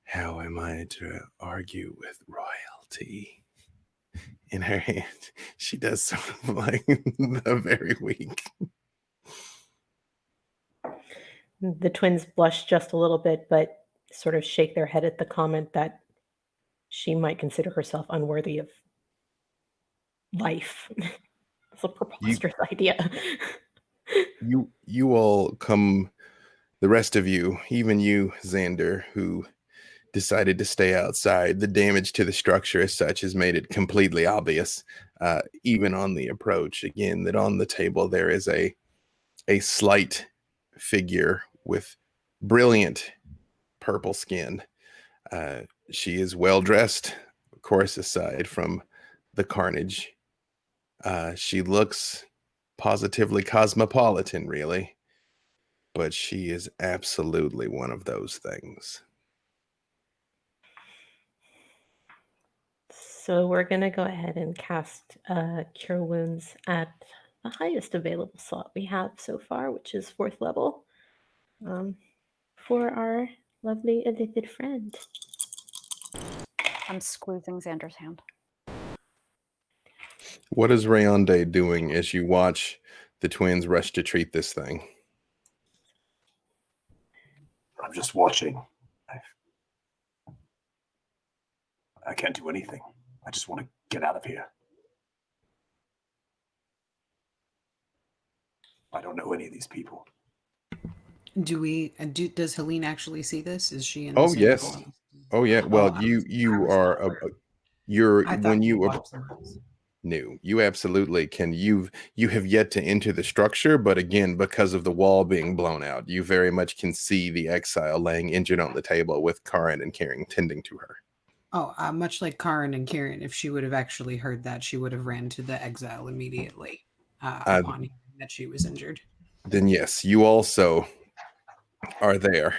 how am I to argue with royalty? In her hand, she does something like a very weak. The twins blush just a little bit, but sort of shake their head at the comment that she might consider herself unworthy of life. It's a preposterous idea. You all come, the rest of you, even you, Xander, who decided to stay outside. The damage to the structure as such has made it completely obvious, even on the approach. Again, that on the table there is a slight figure with brilliant purple skin. She is well dressed, of course, aside from the carnage. She looks positively cosmopolitan, really, but she is absolutely one of those things. So we're going to go ahead and cast Cure Wounds at the highest available slot we have so far, which is 4th level, for our lovely addicted friend. I'm squeezing Xander's hand. What is Rayonde doing as you watch the twins rush to treat this thing? I'm just watching. I can't do anything. I just want to get out of here. I don't know any of these people. Does Helene actually see this? Is she in the Oh same yes. boat? Oh yeah. Well, I you was are not aware. you're I when thought you you are observed. new. You absolutely can. You have yet to enter the structure, but again, because of the wall being blown out, you very much can see the exile laying injured on the table with Karrin and Kerrin tending to her. Oh, much like Karrin and Kerrin, if she would have actually heard that, she would have ran to the exile immediately upon hearing that she was injured. Then yes, you also are there.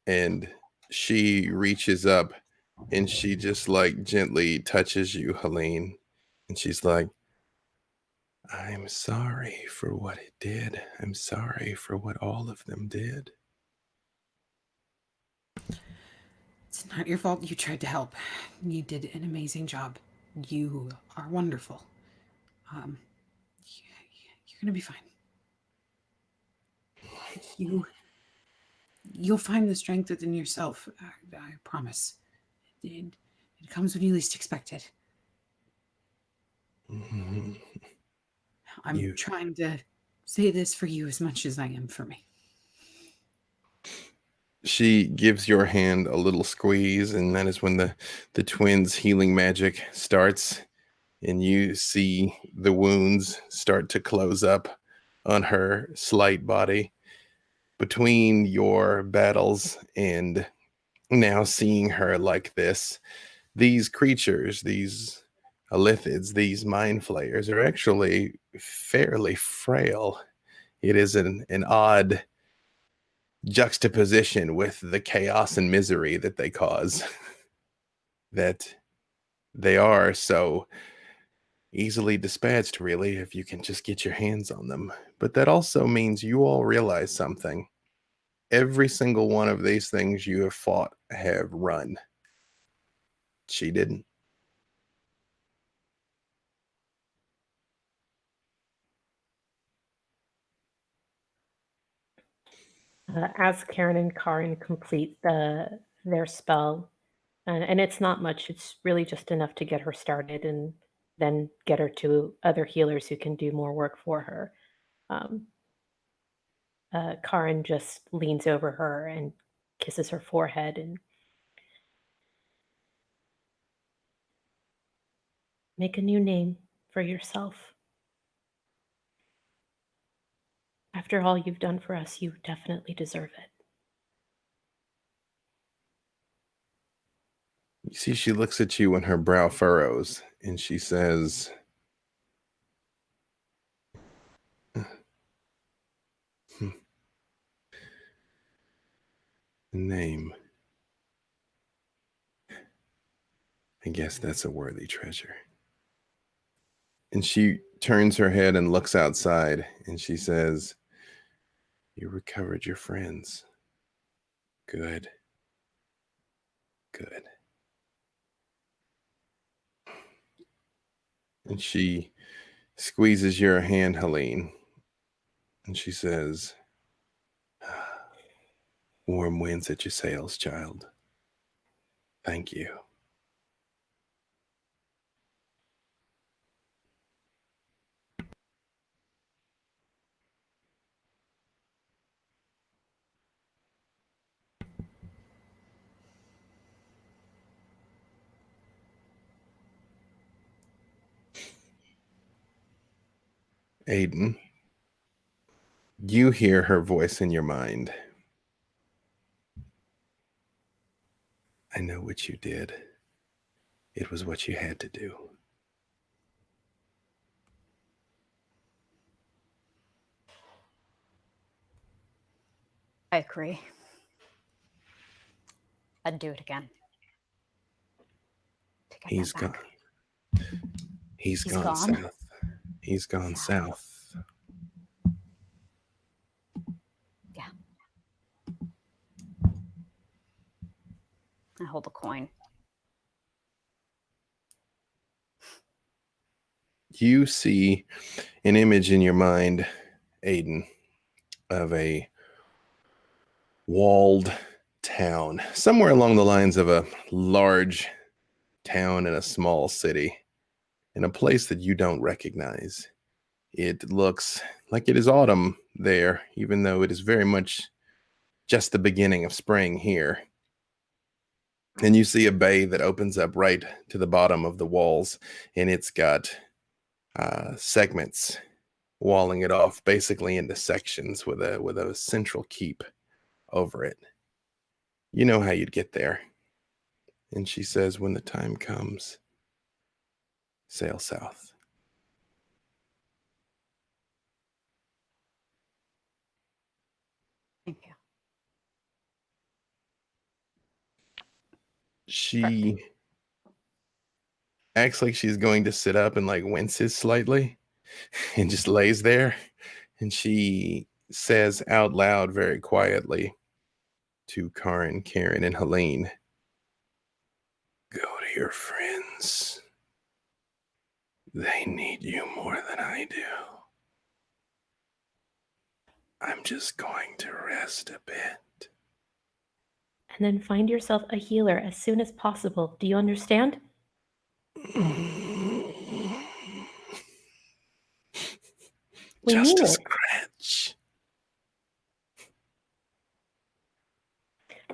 And she reaches up and she just like gently touches you, Helene. And she's like, I'm sorry for what it did. I'm sorry for what all of them did. It's not your fault. You tried to help. You did an amazing job. You are wonderful. You're gonna be fine. You'll find the strength within yourself. I promise. It comes when you least expect it. Mm-hmm. I'm trying to say this for you as much as I am for me. She gives your hand a little squeeze, and that is when the twins' healing magic starts, and you see the wounds start to close up on her slight body. Between your battles and now seeing her like this, these creatures, these Alithids, these mind flayers are actually fairly frail. It is an odd juxtaposition with the chaos and misery that they cause, that they are so easily dispatched, really, if you can just get your hands on them. But that also means you all realize something. Every single one of these things you have fought have run. She didn't. As Kerrin and Karrin complete their spell, and it's not much, it's really just enough to get her started and then get her to other healers who can do more work for her. Karrin just leans over her and kisses her forehead and make a new name for yourself. After all you've done for us, you definitely deserve it. You see, she looks at you and her brow furrows, and she says, name. I guess that's a worthy treasure. And she turns her head and looks outside, and she says, you recovered your friends. Good. Good. And she squeezes your hand, Helene, and she says, warm winds at your sails, child. Thank you. Aiden, you hear her voice in your mind. I know what you did. It was what you had to do. I agree. I'd do it again. He's gone. He's gone gone? south. He's gone south. Yeah. I hold the coin. You see an image in your mind, Aiden, of a walled town, somewhere along the lines of a large town in a small city, in a place that you don't recognize. It looks like it is autumn there, even though it is very much just the beginning of spring here. And you see a bay that opens up right to the bottom of the walls, and it's got segments walling it off basically into sections with a central keep over it. You know how you'd get there. And she says, when the time comes, sail south. Thank you. She acts like she's going to sit up and like winces slightly and just lays there. And she says out loud, very quietly, to Karrin, Kerrin, and Helene, go to your friends. They need you more than I do. I'm just going to rest a bit. And then find yourself a healer as soon as possible. Do you understand? We Just need a it. scratch.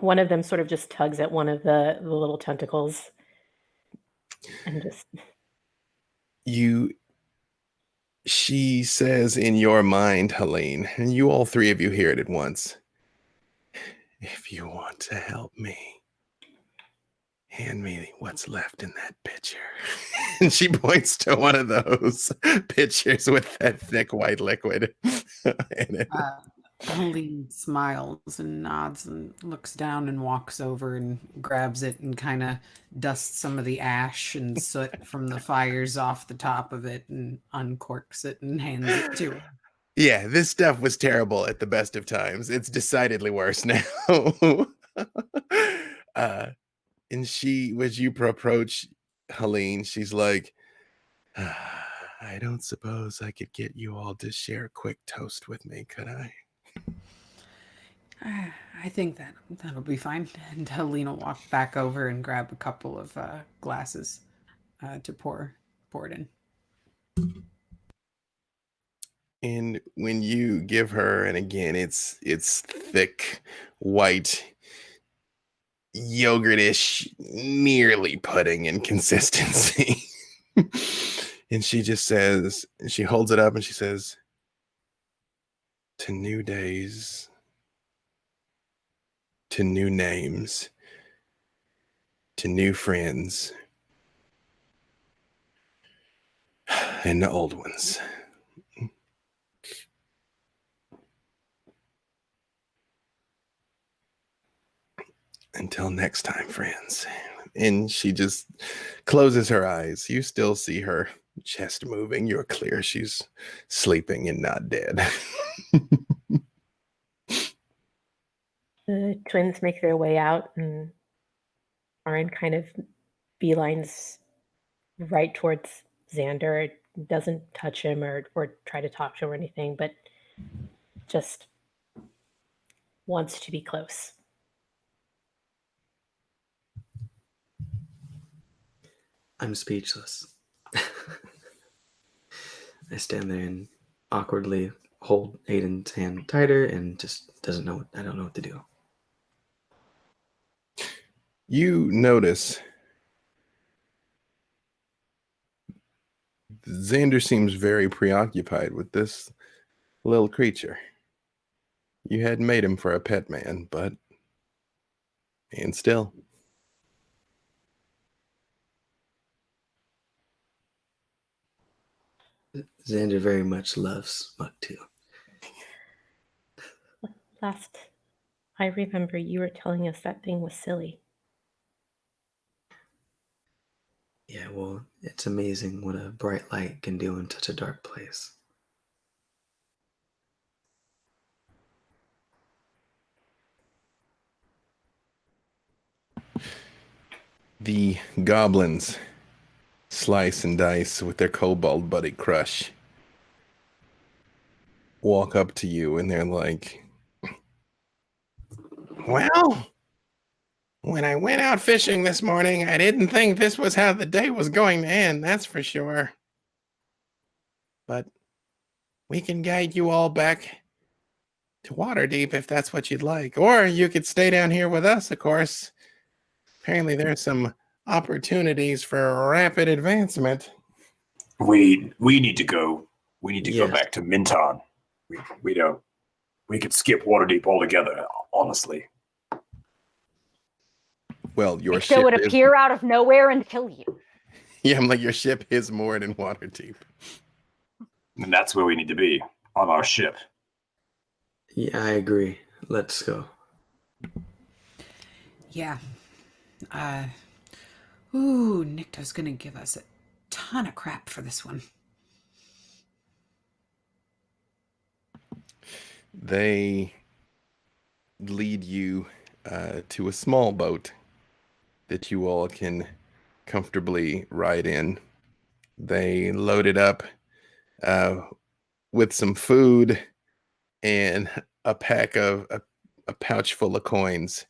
One of them sort of just tugs at one of the little tentacles and just... She says in your mind, Helene, and you all three of you hear it at once, if you want to help me, hand me what's left in that pitcher. And she points to one of those pitchers with that thick white liquid in it. Helene smiles and nods and looks down and walks over and grabs it and kind of dusts some of the ash and soot from the fires off the top of it and uncorks it and hands it to her. Yeah, this stuff was terrible at the best of times. It's decidedly worse now. And she, as you approach Helene, she's like, I don't suppose I could get you all to share a quick toast with me, could I? I think that'll be fine. And Helene will walk back over and grab a couple of glasses to pour it in. And when you give her, and again, it's thick, white, yogurtish, nearly pudding in consistency. And she just says, she holds it up and she says, to new days, to new names, to new friends, and the old ones. Until next time, friends. And she just closes her eyes. You still see her chest moving. You're clear she's sleeping and not dead. The twins make their way out, and Karrin kind of beelines right towards Xander. Doesn't touch him or try to talk to him or anything, but just wants to be close. I'm speechless. I stand there and awkwardly hold Aiden's hand tighter and just I don't know what to do. You notice Xander seems very preoccupied with this little creature. You hadn't made him for a pet man, and still. Xander very much loves Muck too. Last I remember, you were telling us that thing was silly. Yeah, well, it's amazing what a bright light can do in such a dark place. The goblins slice and dice with their kobold buddy Crush walk up to you and they're like, well, when I went out fishing this morning, I didn't think this was how the day was going to end, that's for sure. But we can guide you all back to Waterdeep if that's what you'd like. Or you could stay down here with us, of course. Apparently there's some opportunities for rapid advancement. We need to go. We need to go Yes. back to Minton. We don't. We could skip Waterdeep altogether. Honestly, Well, your Ixo ship would is... appear out of nowhere and kill you. Yeah, I'm like, your ship is moored in Waterdeep. and that's where we need to be on our ship. Yeah, I agree. Let's go. Yeah. Nikto's gonna give us a ton of crap for this one. They lead you to a small boat that you all can comfortably ride in. They load it up with some food and a pouch full of coins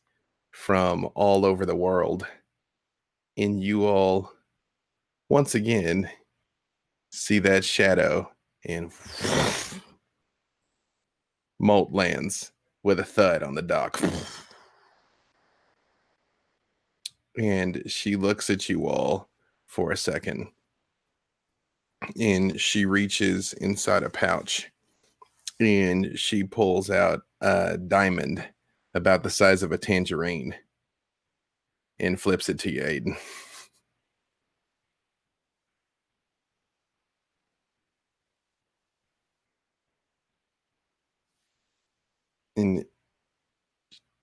from all over the world. And you all, once again, see that shadow, and Molt lands with a thud on the dock. And she looks at you all for a second. And she reaches inside a pouch. And she pulls out a diamond about the size of a tangerine. And flips it to you, Aiden. And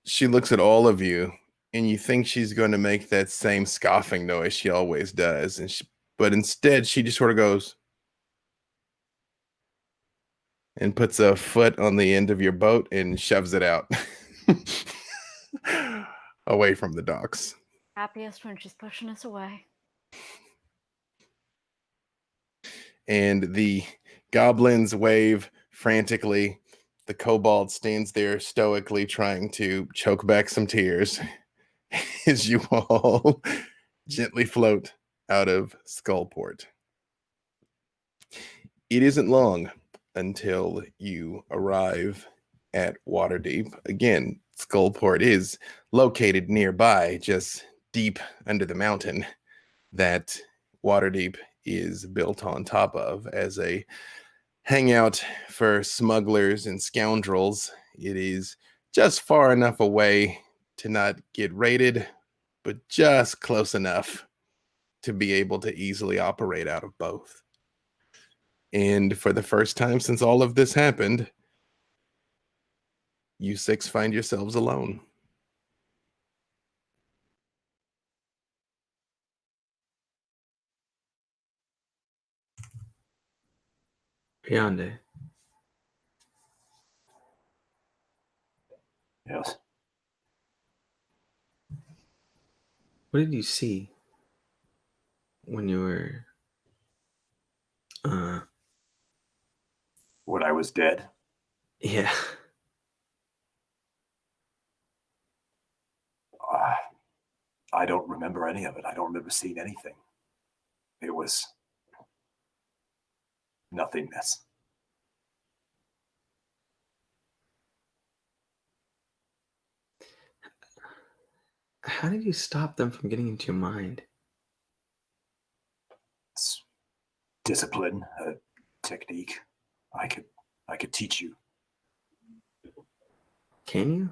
she looks at all of you, and you think she's going to make that same scoffing noise she always does. But instead, she just sort of goes and puts a foot on the end of your boat and shoves it out away from the docks. Happiest when she's pushing us away. And the goblins wave frantically. The kobold stands there stoically trying to choke back some tears as you all gently float out of Skullport. It isn't long until you arrive at Waterdeep. Again, Skullport is located nearby, just deep under the mountain that Waterdeep is built on top of as a hangout for smugglers and scoundrels. It is just far enough away to not get raided, but just close enough to be able to easily operate out of both. And for the first time since all of this happened, you six find yourselves alone. Rayonde, Yes. what did you see when you were When I was dead, yeah. I don't remember any of it. I don't remember seeing anything. It was nothingness. How did you stop them from getting into your mind? It's discipline, a technique. I could teach you. Can you?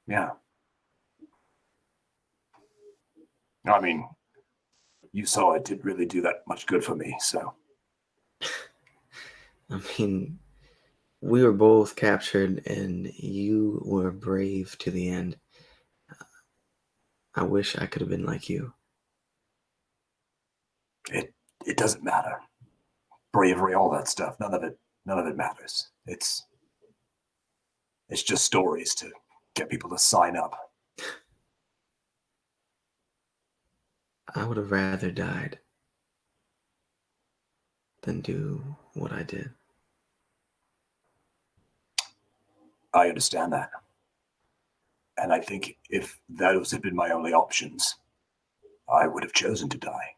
Yeah. I mean, you saw it didn't really do that much good for me, so. I mean, we were both captured and you were brave to the end. I wish I could have been like you. It doesn't matter. Bravery, all that stuff. None of it matters. It's just stories to get people to sign up. I would have rather died than do what I did. I understand that. And I think if those had been my only options, I would have chosen to die.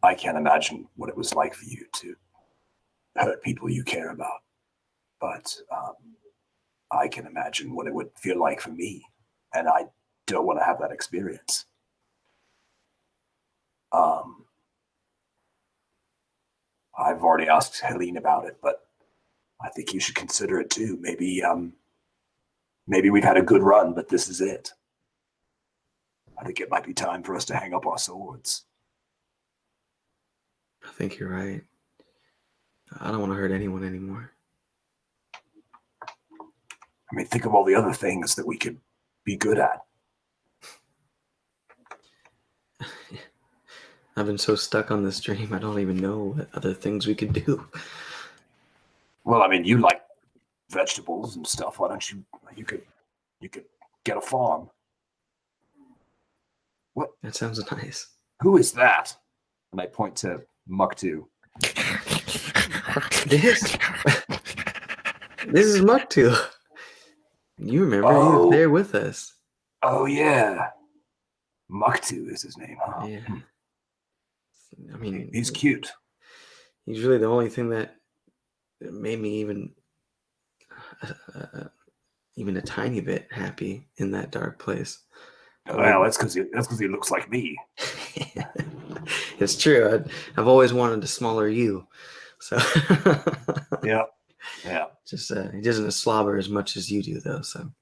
I can't imagine what it was like for you to hurt people you care about, but I can imagine what it would feel like for me, and I don't want to have that experience. I've already asked Helene about it, but I think you should consider it too. Maybe we've had a good run, but this is it. I think it might be time for us to hang up our swords. I think you're right. I don't want to hurt anyone anymore. I mean, think of all the other things that we could be good at. I've been so stuck on this dream, I don't even know what other things we could do. Well, I mean, you like vegetables and stuff. Why don't you could get a farm. What? That sounds nice. Who is that? And I point to Muktu. This is Muktu. You remember, he was there with us. Oh, yeah. Muktu is his name, huh? Yeah. I mean, he's cute. He's really the only thing that made me even a tiny bit happy in that dark place. Well, that's because he looks like me. It's true. I've always wanted a smaller you. So yeah. Just he doesn't slobber as much as you do, though. So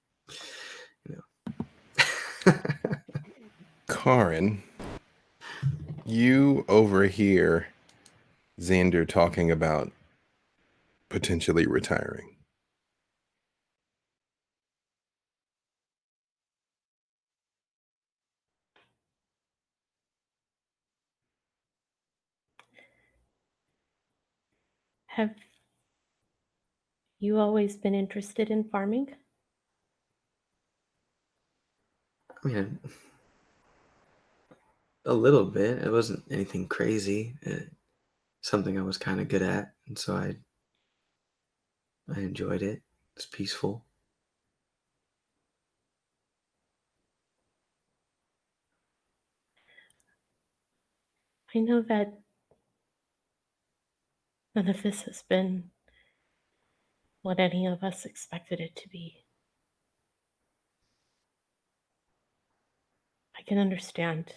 Karrin, you overhear Xander talking about potentially retiring. Have you always been interested in farming? I mean, a little bit. It wasn't anything crazy. Something I was kind of good at, and so I enjoyed it. It's peaceful. I know that none of this has been what any of us expected it to be. I can understand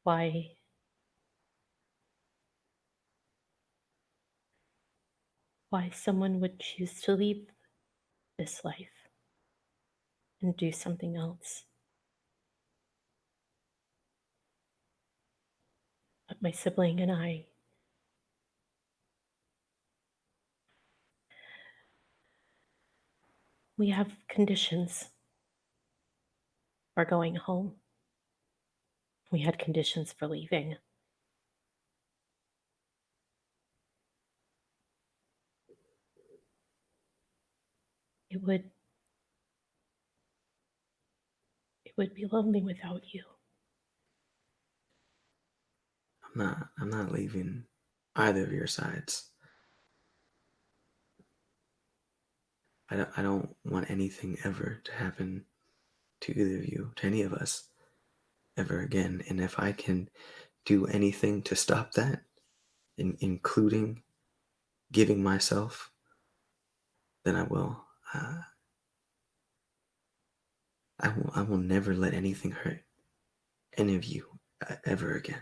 why someone would choose to leave this life and do something else. But my sibling and I, we have conditions for going home. We had conditions for leaving. It would be lonely without you. I'm not leaving either of your sides. I don't want anything ever to happen to either of you, to any of us, ever again. And if I can do anything to stop that, including giving myself, then I will. I will never let anything hurt any of you ever again.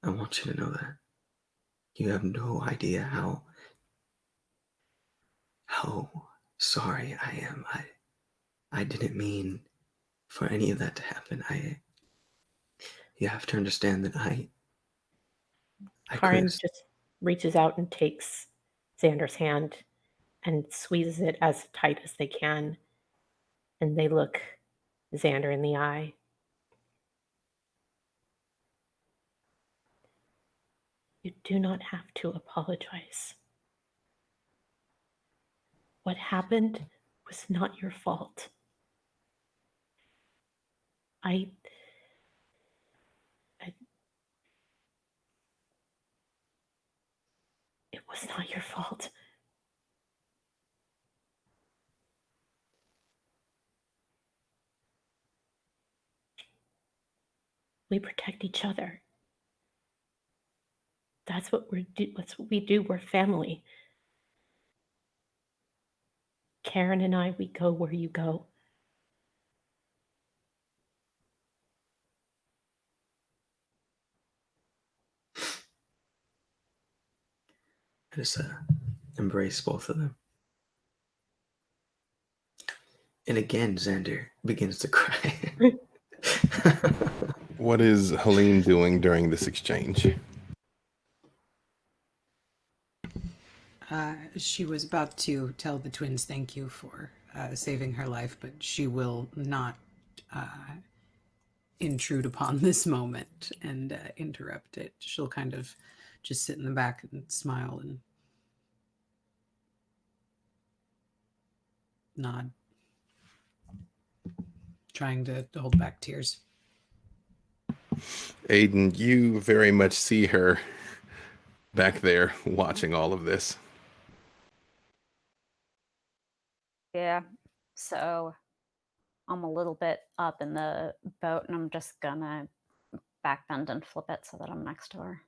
I want you to know that. You have no idea how sorry I am. I didn't mean for any of that to happen. You have to understand that I Karrin just reaches out and takes Xander's hand and squeezes it as tight as they can. And they look Xander in the eye. You do not have to apologize. What happened was not your fault. It was not your fault. We protect each other. That's what that's what we do. We're family. Kerrin and I, we go where you go. I just embrace both of them. And again, Xander begins to cry. What is Helene doing during this exchange? She was about to tell the twins thank you for saving her life, but she will not intrude upon this moment and interrupt it. She'll kind of just sit in the back and smile and nod, trying to hold back tears. Aiden, you very much see her back there watching all of this. Yeah. So I'm a little bit up in the boat and I'm just gonna backbend and flip it so that I'm next to her.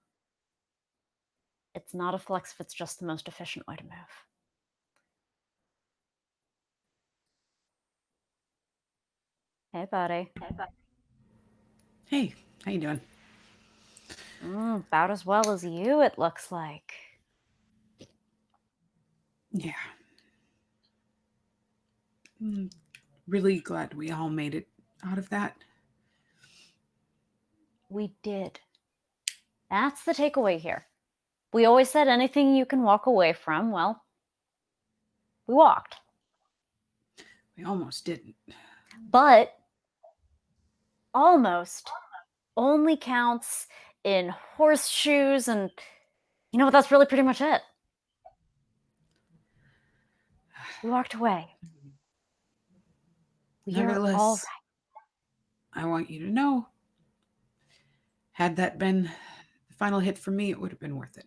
It's not a flex if it's just the most efficient way to move. Hey, buddy. Hey, how you doing? About as well as you, it looks like. Yeah. Really glad we all made it out of that. We did. That's the takeaway here. We always said anything you can walk away from. Well, we walked. We almost didn't. But almost only counts in horseshoes, and you know what? That's really pretty much it. We walked away. We are Nevertheless, all right. I want you to know, had that been the final hit for me, it would have been worth it.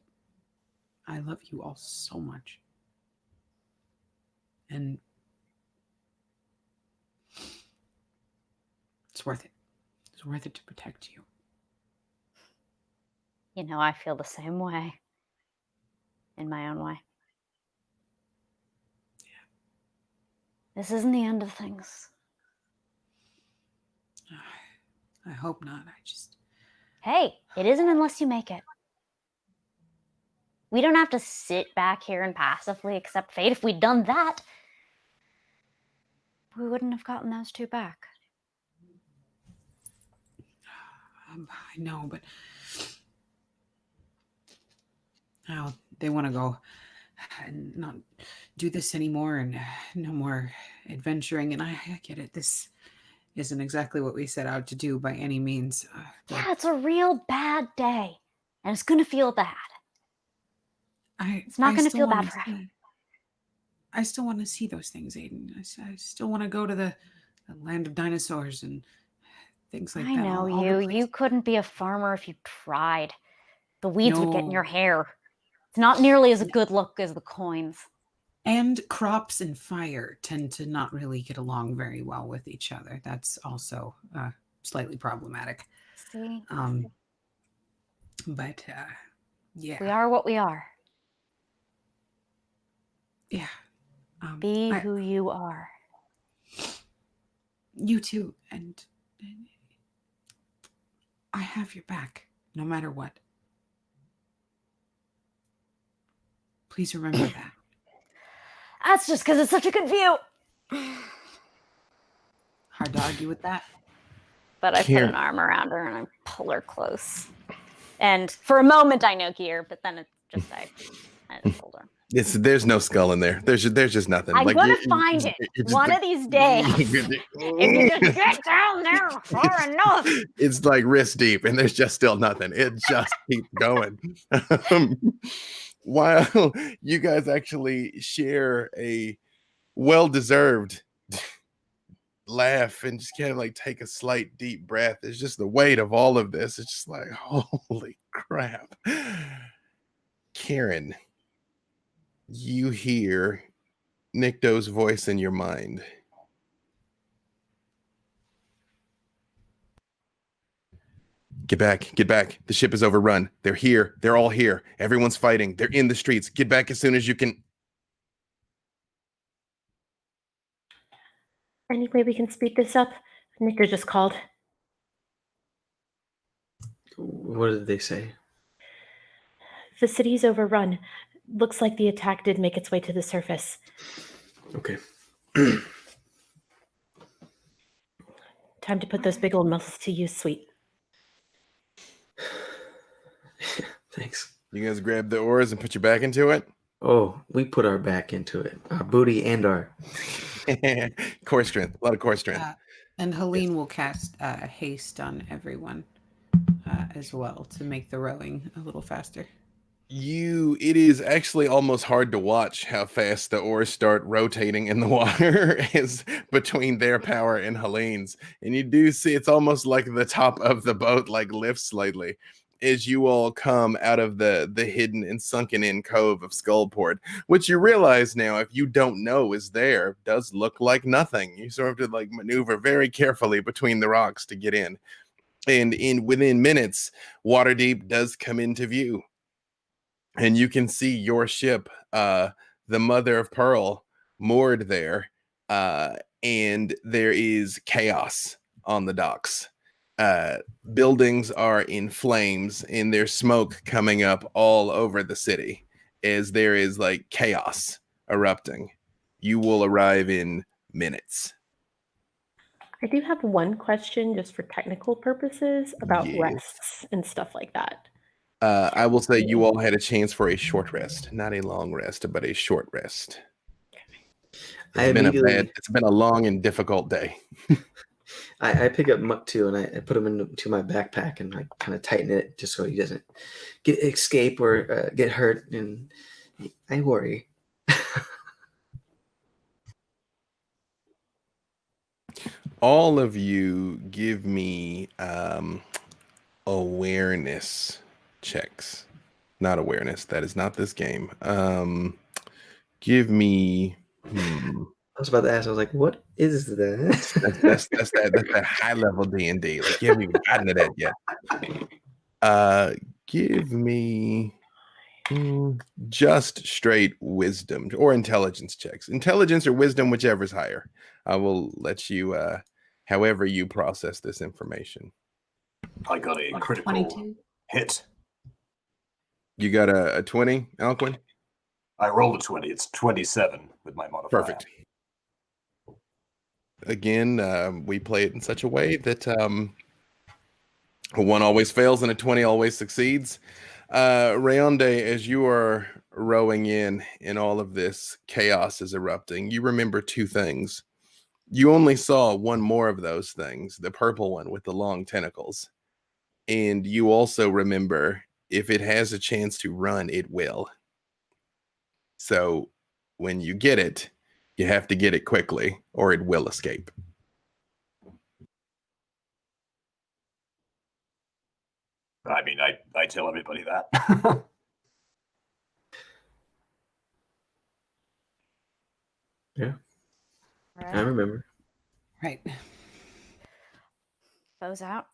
I love you all so much. And it's worth it. It's worth it to protect you. You know, I feel the same way in my own way. Yeah. This isn't the end of things. I hope not. Hey, it isn't unless you make it. We don't have to sit back here and passively accept fate. If we'd done that, we wouldn't have gotten those two back. I know, but now they want to go and not do this anymore and no more adventuring. And I get it. This isn't exactly what we set out to do by any means. Yeah, it's a real bad day. And it's going to feel bad. It's not going to feel bad forever. I still want to see those things, Aiden. I still want to go to the land of dinosaurs and things like that. I know you. You couldn't be a farmer if you tried. The weeds would get in your hair. It's not nearly as a good look as the coins. And crops and fire tend to not really get along very well with each other. That's also slightly problematic. See? But yeah. We are what we are. Yeah. Be who you are. You too. And I have your back, no matter what. Please remember that. That's just because it's such a good view. Hard to argue with that. But I put an arm around her and I pull her close. And for a moment I know gear, but then it's just I just pulled her. There's no skull in there. There's just nothing. I'm gonna find it one of these days. If you just get down there far enough. It's like wrist deep, and there's just still nothing. It just keeps going. While you guys actually share a well-deserved laugh and just kind of like take a slight deep breath. It's just the weight of all of this. It's just like, holy crap. Kerrin, you hear Nikto's voice in your mind. Get back, get back. The ship is overrun. They're here. They're all here. Everyone's fighting. They're in the streets. Get back as soon as you can. Any way we can speed this up? Nicker just called. What did they say? The city's overrun. Looks like the attack did make its way to the surface. Okay. Time to put those big old muscles to use, sweet. Thanks. You guys grab the oars and put your back into it? Oh, we put our back into it. Our booty and our... Core strength. A lot of core strength. And Helene will cast haste on everyone as well to make the rowing a little faster. It is actually almost hard to watch how fast the oars start rotating in the water is between their power and Helene's. And you do see it's almost like the top of the boat like lifts slightly as you all come out of the hidden and sunken in cove of Skullport, which you realize now, if you don't know is there, does look like nothing. You sort of have to like maneuver very carefully between the rocks to get in. And within minutes, Waterdeep does come into view. And you can see your ship, the Mother of Pearl, moored there. And there is chaos on the docks. Buildings are in flames and there's smoke coming up all over the city as there is like chaos erupting. You will arrive in minutes. I do have one question just for technical purposes about Yes. rests and stuff like that. I will say you all had a chance for a short rest, not a long rest, but a short rest. It's been a long and difficult day. I pick up Muck too, and I put him into my backpack and I kind of tighten it just so he doesn't escape or get hurt. And I worry. All of you give me awareness checks. Not awareness. That is not this game. Give me. I was about to ask. I was like, "What is that?" That's that high level D&D. Like you haven't even gotten to that yet. Give me just straight wisdom or intelligence checks. Intelligence or wisdom, whichever's higher. I will let you, however you process this information. I got a critical 22. hit. You got a 20, Alcuin? I rolled a 20. It's 27 with my modifier. Perfect. Again, we play it in such a way that a 1 always fails and a 20 always succeeds. Rayonde, as you are rowing in all of this chaos is erupting, you remember two things. You only saw one more of those things, the purple one with the long tentacles. And you also remember, if it has a chance to run, it will. So when you get it, you have to get it quickly or it will escape. I mean, I tell everybody that. Yeah, Right. I remember. Right. Bows out.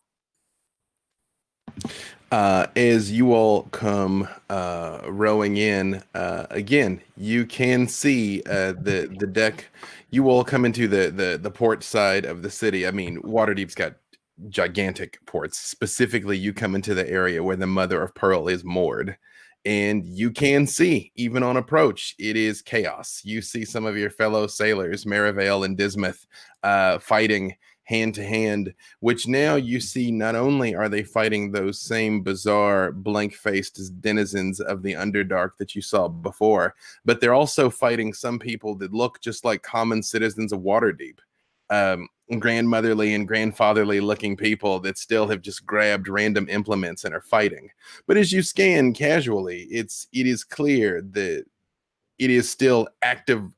As you all come rowing in, again, you can see the deck. You all come into the port side of the city. I mean, Waterdeep's got gigantic ports. Specifically, you come into the area where the Mother of Pearl is moored. And you can see, even on approach, it is chaos. You see some of your fellow sailors, Merivale and Dismuth, fighting hand to hand, which now you see not only are they fighting those same bizarre blank-faced denizens of the Underdark that you saw before, but they're also fighting some people that look just like common citizens of Waterdeep. Grandmotherly and grandfatherly looking people that still have just grabbed random implements and are fighting. But as you scan casually, it is clear that it is still active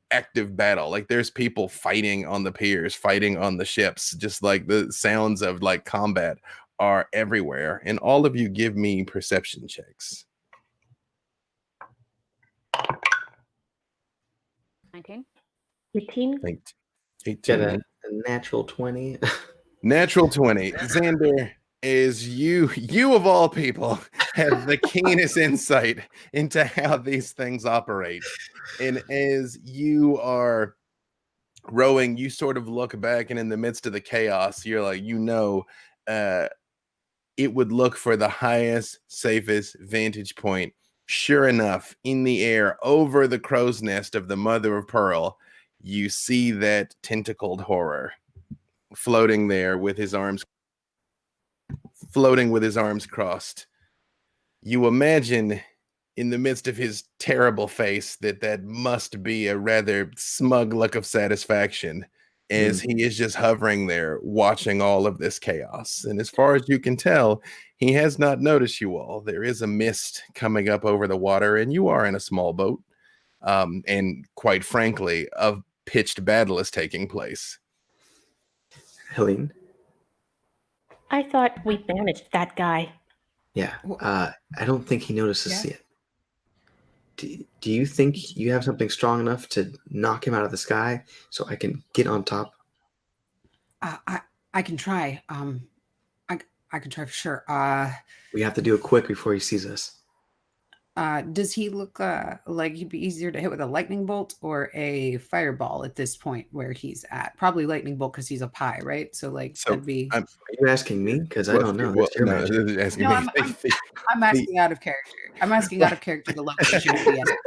battle. Like there's people fighting on the piers, fighting on the ships, just like the sounds of like combat are everywhere. And all of you give me perception checks. 19. 18? 18. Get a natural 20. Natural 20. Xander, is you of all people have the keenest insight into how these things operate. And as you are rowing, you sort of look back, and in the midst of the chaos, you're like, it would look for the highest, safest vantage point. Sure enough, in the air over the crow's nest of the mother of pearl, you see that tentacled horror floating there with his arms crossed. You imagine in the midst of his terrible face that must be a rather smug look of satisfaction as he is just hovering there watching all of this chaos. And as far as you can tell, he has not noticed you all. There is a mist coming up over the water, and you are in a small boat. And quite frankly, a pitched battle is taking place. Helene? I thought we banished that guy. Yeah. I don't think he notices Yeah. yet. Do you think you have something strong enough to knock him out of the sky so I can get on top? I can try. I can try for sure. We have to do it quick before he sees us. Does he look like he'd be easier to hit with a lightning bolt or a fireball at this point where he's at? Probably lightning bolt because he's up high, right? So that'd be. Are you asking me? Because I don't know. Well, That's your no, magic. asking No, me. I'm asking out of character. I'm asking out of character the location of the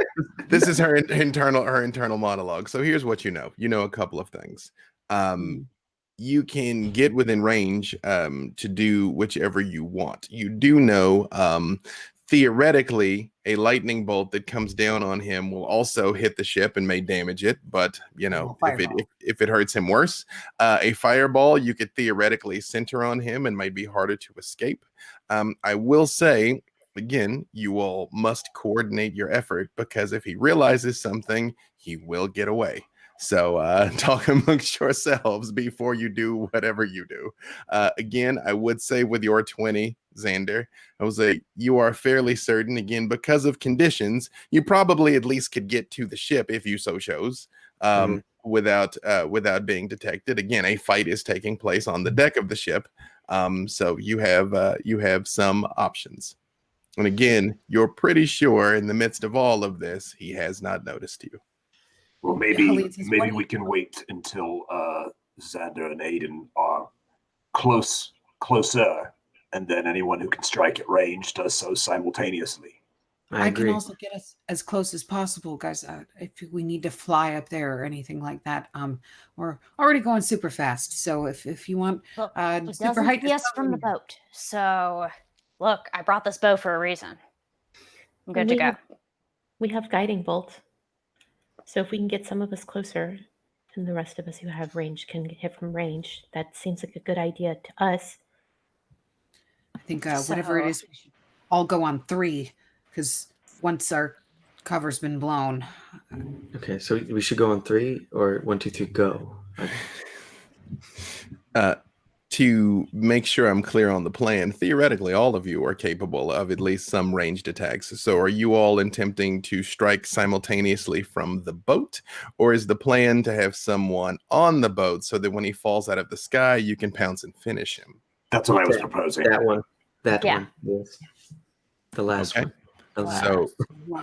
This is her internal monologue. So here's what you know. You know a couple of things. You can get within range to do whichever you want. You do know theoretically a lightning bolt that comes down on him will also hit the ship and may damage it, but if it hurts him worse, a fireball you could theoretically center on him and might be harder to escape. I will say again, you all must coordinate your effort, because if he realizes something, he will get away. So talk amongst yourselves before you do whatever you do. Again, I would say with your 20, Xander, I would say you are fairly certain, again, because of conditions, you probably at least could get to the ship if you so chose, without being detected. Again, a fight is taking place on the deck of the ship, so you have some options. And again, you're pretty sure in the midst of all of this, he has not noticed you. Well, maybe we can wait until Xander and Aiden are closer, and then anyone who can strike at range does so simultaneously. I agree. can also get us as close as possible, guys. If we need to fly up there or anything like that, we're already going super fast. So if you want, Look, it super doesn't height see us from the boat. So, look, I brought this bow for a reason. I'm good to go. We have guiding bolt. So if we can get some of us closer, and the rest of us who have range can hit from range, that seems like a good idea to us. I think whatever it is, we should all go on 3, because once our cover's been blown. Okay, so we should go on 3, or 1, 2, 3, go. To make sure I'm clear on the plan, theoretically, all of you are capable of at least some ranged attacks. So are you all attempting to strike simultaneously from the boat? Or is the plan to have someone on the boat so that when he falls out of the sky, you can pounce and finish him? That's what I was proposing. That one. Yeah. One. Yes. The last one. So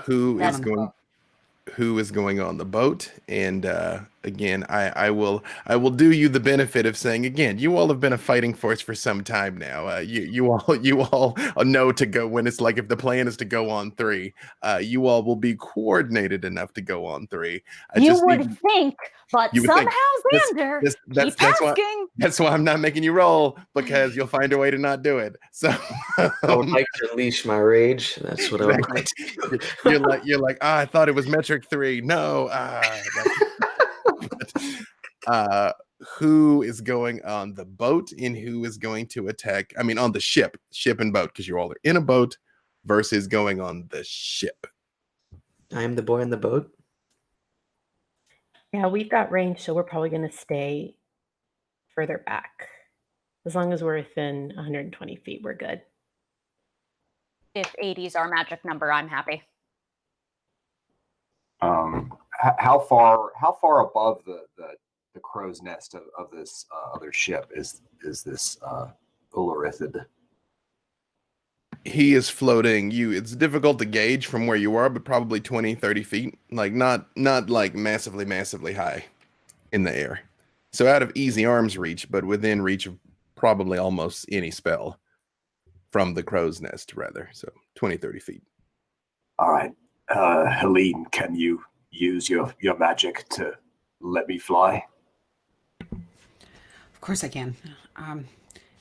who is going on the boat? And again, I will do you the benefit of saying, again, you all have been a fighting force for some time now. You all know to go when it's like, if the plan is to go on 3, you all will be coordinated enough to go on 3. You would think, but somehow Xander keeps asking. That's why I'm not making you roll, because you'll find a way to not do it. So I would like to unleash my rage. That's what exactly. I would like. You're like, I thought it was metric 3. No. Who is going on the boat and who is going to attack? I mean, on the ship and boat, because you all are in a boat versus going on the ship. I am the boy in the boat. Yeah, we've got range, so we're probably going to stay further back. As long as we're within 120 feet, we're good. If 80 is our magic number, I'm happy. How far above the crow's nest of this other ship is this Ulurithid He is floating. It's difficult to gauge from where you are, but probably 20, 30 feet. Like not like massively high in the air. So out of easy arm's reach, but within reach of probably almost any spell from the crow's nest, rather. So 20, 30 feet. All right. Helene, can you use your magic to let me fly? Of course I can.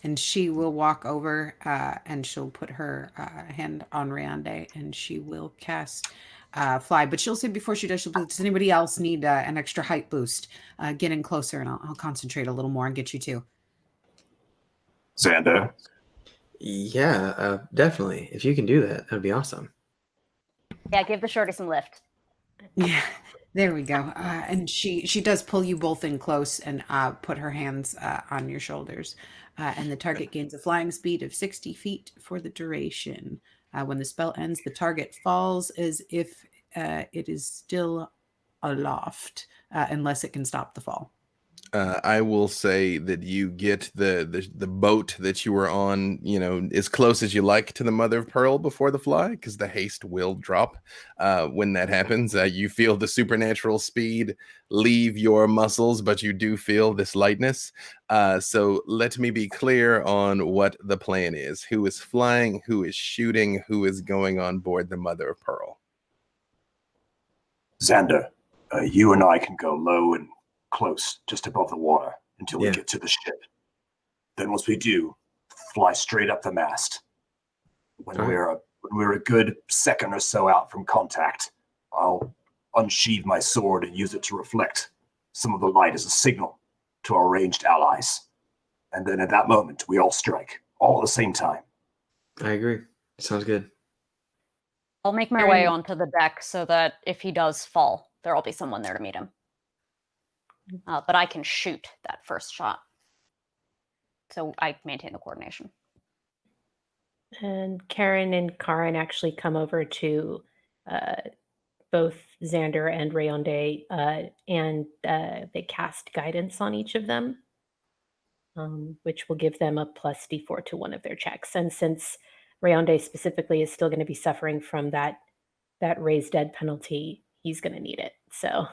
And she will walk over and she'll put her hand on Rayonde and she will cast fly. But she'll say before she does, does anybody else need an extra height boost? Get in closer and I'll concentrate a little more and get you too. Xander? Yeah, definitely. If you can do that, that'd be awesome. Yeah, give the shorty some lift. Yeah, there we go. And she does pull you both in close and put her hands on your shoulders. And the target gains a flying speed of 60 feet for the duration. When the spell ends, the target falls as if it is still aloft, unless it can stop the fall. I will say that you get the boat that you were on, as close as you like to the mother of pearl before the fly, because the haste will drop when that happens. You feel the supernatural speed leave your muscles, but you do feel this lightness. So let me be clear on what the plan is. Who is flying? Who is shooting? Who is going on board the mother of pearl? Xander, you and I can go low and close, just above the water, until we get to the ship. Then once we do, fly straight up the mast. When we're a good second or so out from contact, I'll unsheathe my sword and use it to reflect some of the light as a signal to our ranged allies. And then at that moment, we all strike, all at the same time. I agree. Sounds good. I'll make my way onto the deck so that if he does fall, there'll be someone there to meet him. But I can shoot that first shot. So I maintain the coordination. And Kerrin and Karrin actually come over to both Xander and Rayonde, and they cast guidance on each of them, which will give them a plus D4 to one of their checks. And since Rayonde specifically is still going to be suffering from that raised dead penalty, he's going to need it. So,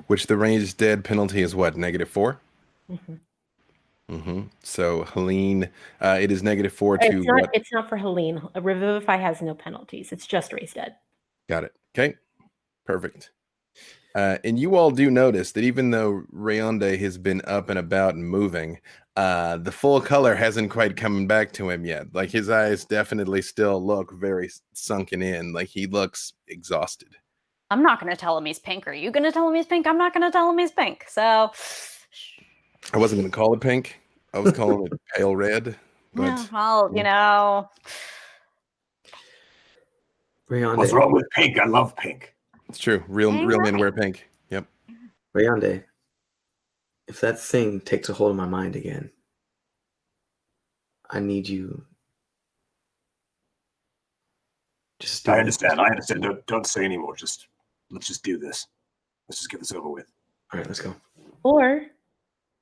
which the raised dead penalty is what, -4? Mm-hmm. Mm-hmm. So Helene, it is -4 to what? It's not for Helene. Revivify has no penalties. It's just raised dead. Got it. Okay, perfect. And you all do notice that even though Rayonde has been up and about and moving, the full color hasn't quite come back to him yet. Like his eyes definitely still look very sunken in. Like he looks exhausted. I'm not going to tell him he's pink. Are you going to tell him he's pink? I'm not going to tell him he's pink. So I wasn't going to call it pink. I was calling it pale red. But yeah, well, you know. Rayonde. What's wrong with pink? I love pink. It's true. Real men wear pink. Yep. Rayonde, if that thing takes a hold of my mind again, I need you. Just I understand. Don't say anymore. Let's just do this. Let's just get this over with. All right, let's go. Or,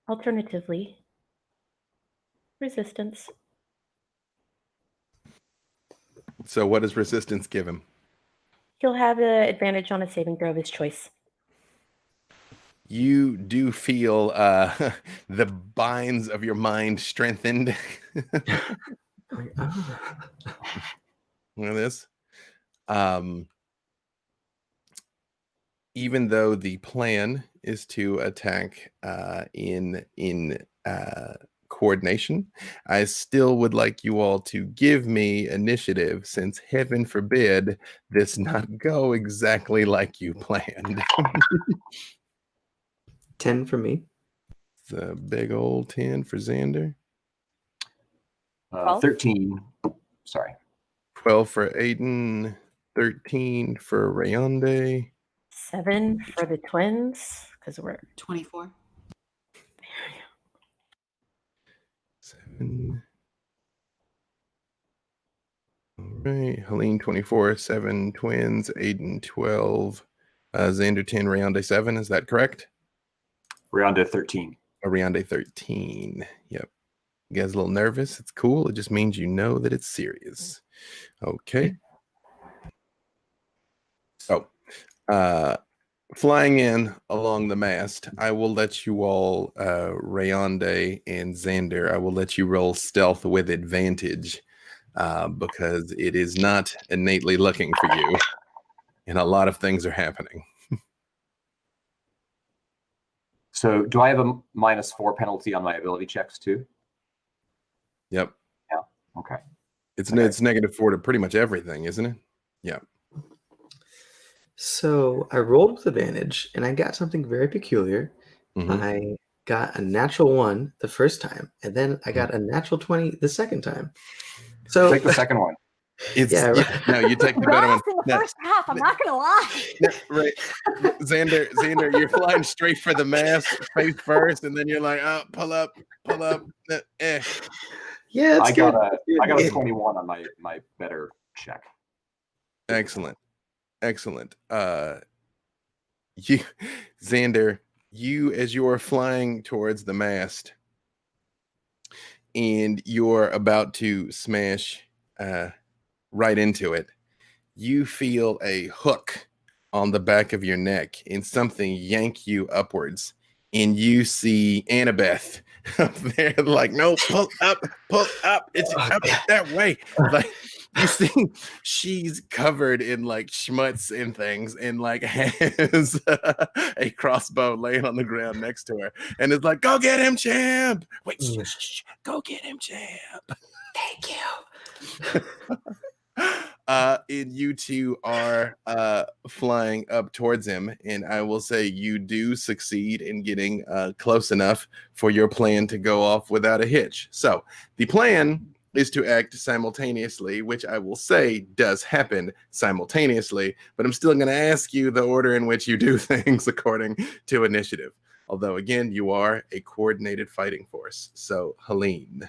alternatively, resistance. So what does resistance give him? He'll have an advantage on a saving throw of his choice. You do feel the binds of your mind strengthened. Look at this. Even though the plan is to attack in coordination, I still would like you all to give me initiative, since heaven forbid this not go exactly like you planned. 10 for me. It's a big old 10 for Xander. 13. Sorry. 12 for Aiden. 13 for Rayonde. 7 for the twins, because we're 24. 7. All right. Helene 24, 7 twins, Aiden 12, Xander 10, Rayonde 7. Is that correct? Rayonde 13. Rayonde 13. Yep. You guys a little nervous? It's cool. It just means you know that it's serious. Okay. So, flying in along the mast, I will let you all, Rayonde and Xander, I will let you roll stealth with advantage because it is not innately looking for you, and a lot of things are happening. So do I have a -4 penalty on my ability checks too? Yep. Yeah. Okay. It's Okay. it's -4 to pretty much everything, isn't it? Yeah. So I rolled with advantage, and I got something very peculiar. Mhm. I got a natural 1 the first time, and then I got a natural 20 the second time. So Take the second one. It's Yeah, right. no, you take the better one. Rough in the No, first half, I'm not gonna lie. no, right. Xander, you're flying straight for the mast, face first, and then you're like, oh, pull up. Eh. yeah, it's I got good. a It's I got a good. 21 on my better check. Excellent. You, Xander, as you're flying towards the mast, and you're about to smash right into it, you feel a hook on the back of your neck and something yank you upwards. And you see Annabeth up there, like, no, pull up. It's up that way. Like, you see, she's covered in like schmutz and things, and like has a crossbow laying on the ground next to her, and it's like, go get him, champ. Wait, shh, go get him, champ. Thank you. And you two are flying up towards him, and I will say you do succeed in getting close enough for your plan to go off without a hitch. So the plan is to act simultaneously, which I will say does happen simultaneously, but I'm still going to ask you the order in which you do things according to initiative. Although, again, you are a coordinated fighting force. So, Helene.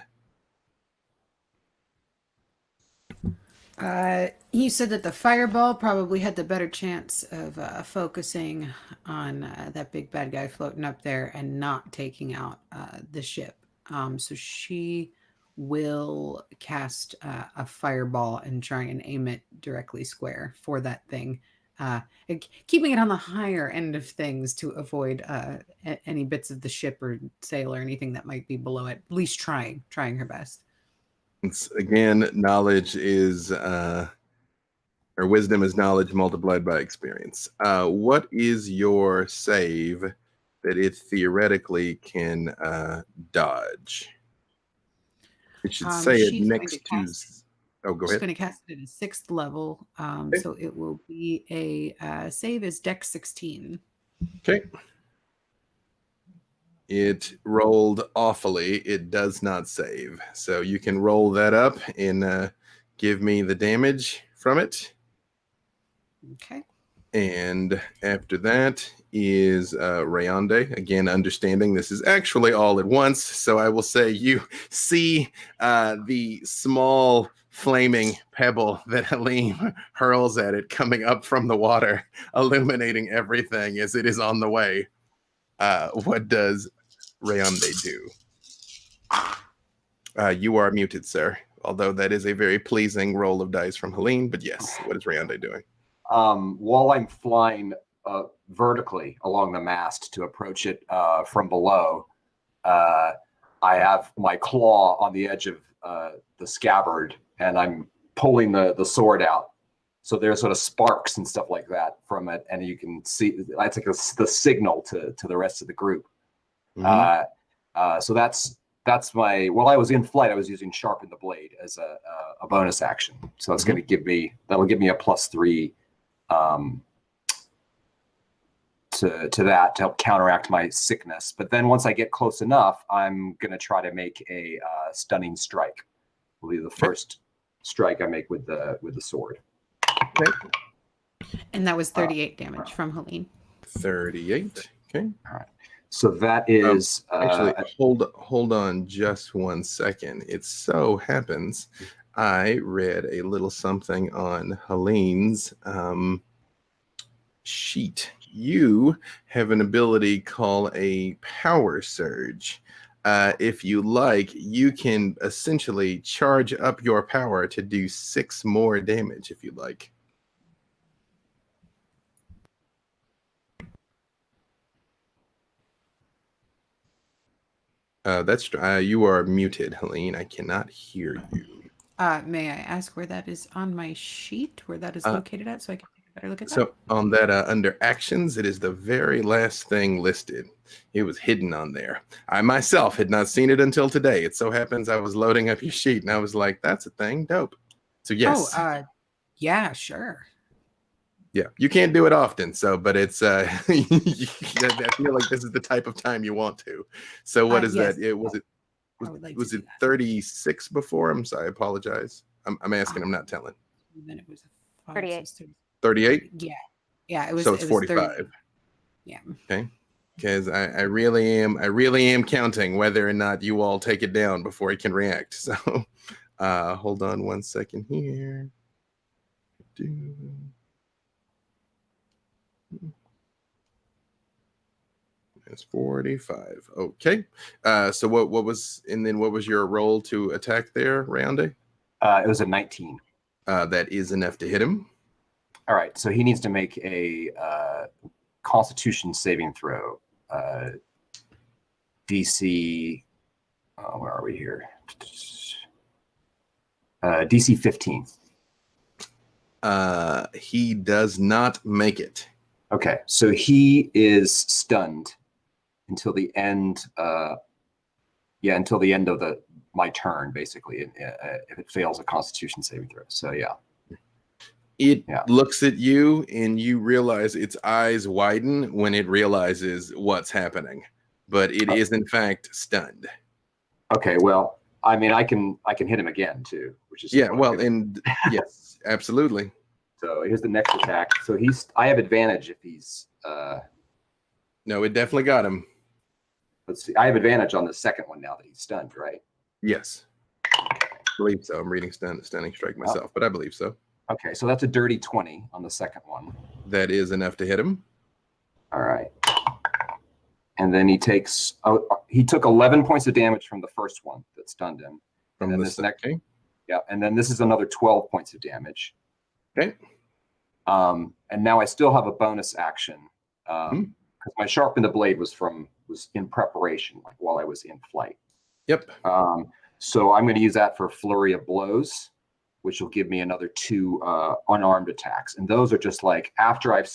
You said that the fireball probably had the better chance of focusing on that big bad guy floating up there and not taking out the ship. So she will cast a fireball and try and aim it directly square for that thing, keeping it on the higher end of things to avoid any bits of the ship or sail or anything that might be below it. At least trying her best. Again, knowledge is or wisdom is knowledge multiplied by experience. What is your save that it theoretically can dodge? It should say it She's going next to to. cast Oh, go She's ahead. going to cast it at a 6th level. Okay. So it will be a save is Dex 16. Okay. It rolled awfully. It does not save. So you can roll that up and give me the damage from it. Okay. And after that is Rayonde. Again, understanding this is actually all at once. So I will say you see the small flaming pebble that Helene hurls at it coming up from the water, illuminating everything as it is on the way. What does Rayonde do? You are muted, sir. Although that is a very pleasing roll of dice from Helene. But yes, what is Rayonde doing? While I'm flying vertically along the mast to approach it from below, I have my claw on the edge of the scabbard, and I'm pulling the sword out. So there's sort of sparks and stuff like that from it, and you can see that's like the signal to the rest of the group. Mm-hmm. So that's my. While I was in flight, I was using sharpen the blade as a bonus action. So that's going to give me a +3 to that to help counteract my sickness. But then once I get close enough, I'm going to try to make a stunning strike. Will be the first strike I make with the sword. Okay. And that was 38 damage from Helene. 38. Okay. All right. So that is actually hold on just 1 second. It so happens I read a little something on Helene's sheet. You have an ability called a power surge. if you like, you can essentially charge up your power to do 6 more damage if you like. That's you are muted, Helene. I cannot hear you. May I ask where that is on my sheet, where that is located at, so I can take a better look at that? So on that, under actions, it is the very last thing listed. It was hidden on there. I myself had not seen it until today. It so happens I was loading up your sheet, and I was like, that's a thing. Dope. So yes. Oh, yeah, sure. Yeah, you can't do it often, but it's I feel like this is the type of time you want to. So what is yes. that? Was it 36 before? I'm sorry, I apologize. I'm asking, I'm not telling. Then it was 38. 38? Yeah, it was. So it's 45. Yeah. Okay. Because I really am counting whether or not you all take it down before it can react. So hold on one second here. It's 45. Okay. So what was your roll to attack there, Rayonde? It was a 19. That is enough to hit him. All right, so he needs to make a Constitution saving throw. DC. Where are we here? DC 15. He does not make it. Okay, so he is stunned until the end. Until the end of my turn, basically. If it fails a Constitution saving throw, so yeah. It looks at you, and you realize its eyes widen when it realizes what's happening, but it is in fact stunned. Okay, well, I mean, I can hit him again too, which is yes, absolutely. So here's the next attack. So I have advantage if he's. No, it definitely got him. Let's see. I have advantage on the second one now that he's stunned, right? Yes, I believe so. I'm reading stunning strike myself, but I believe so. Okay, so that's a dirty 20 on the second one. That is enough to hit him. All right. And then he took 11 points of damage from the first one that stunned him. From and this next game? Yeah, and then this is another 12 points of damage. Okay. And now I still have a bonus action. Because my sharpen the blade was in preparation, like while I was in flight. Yep. So I'm going to use that for flurry of blows, which will give me another 2 unarmed attacks. And those are just like after I've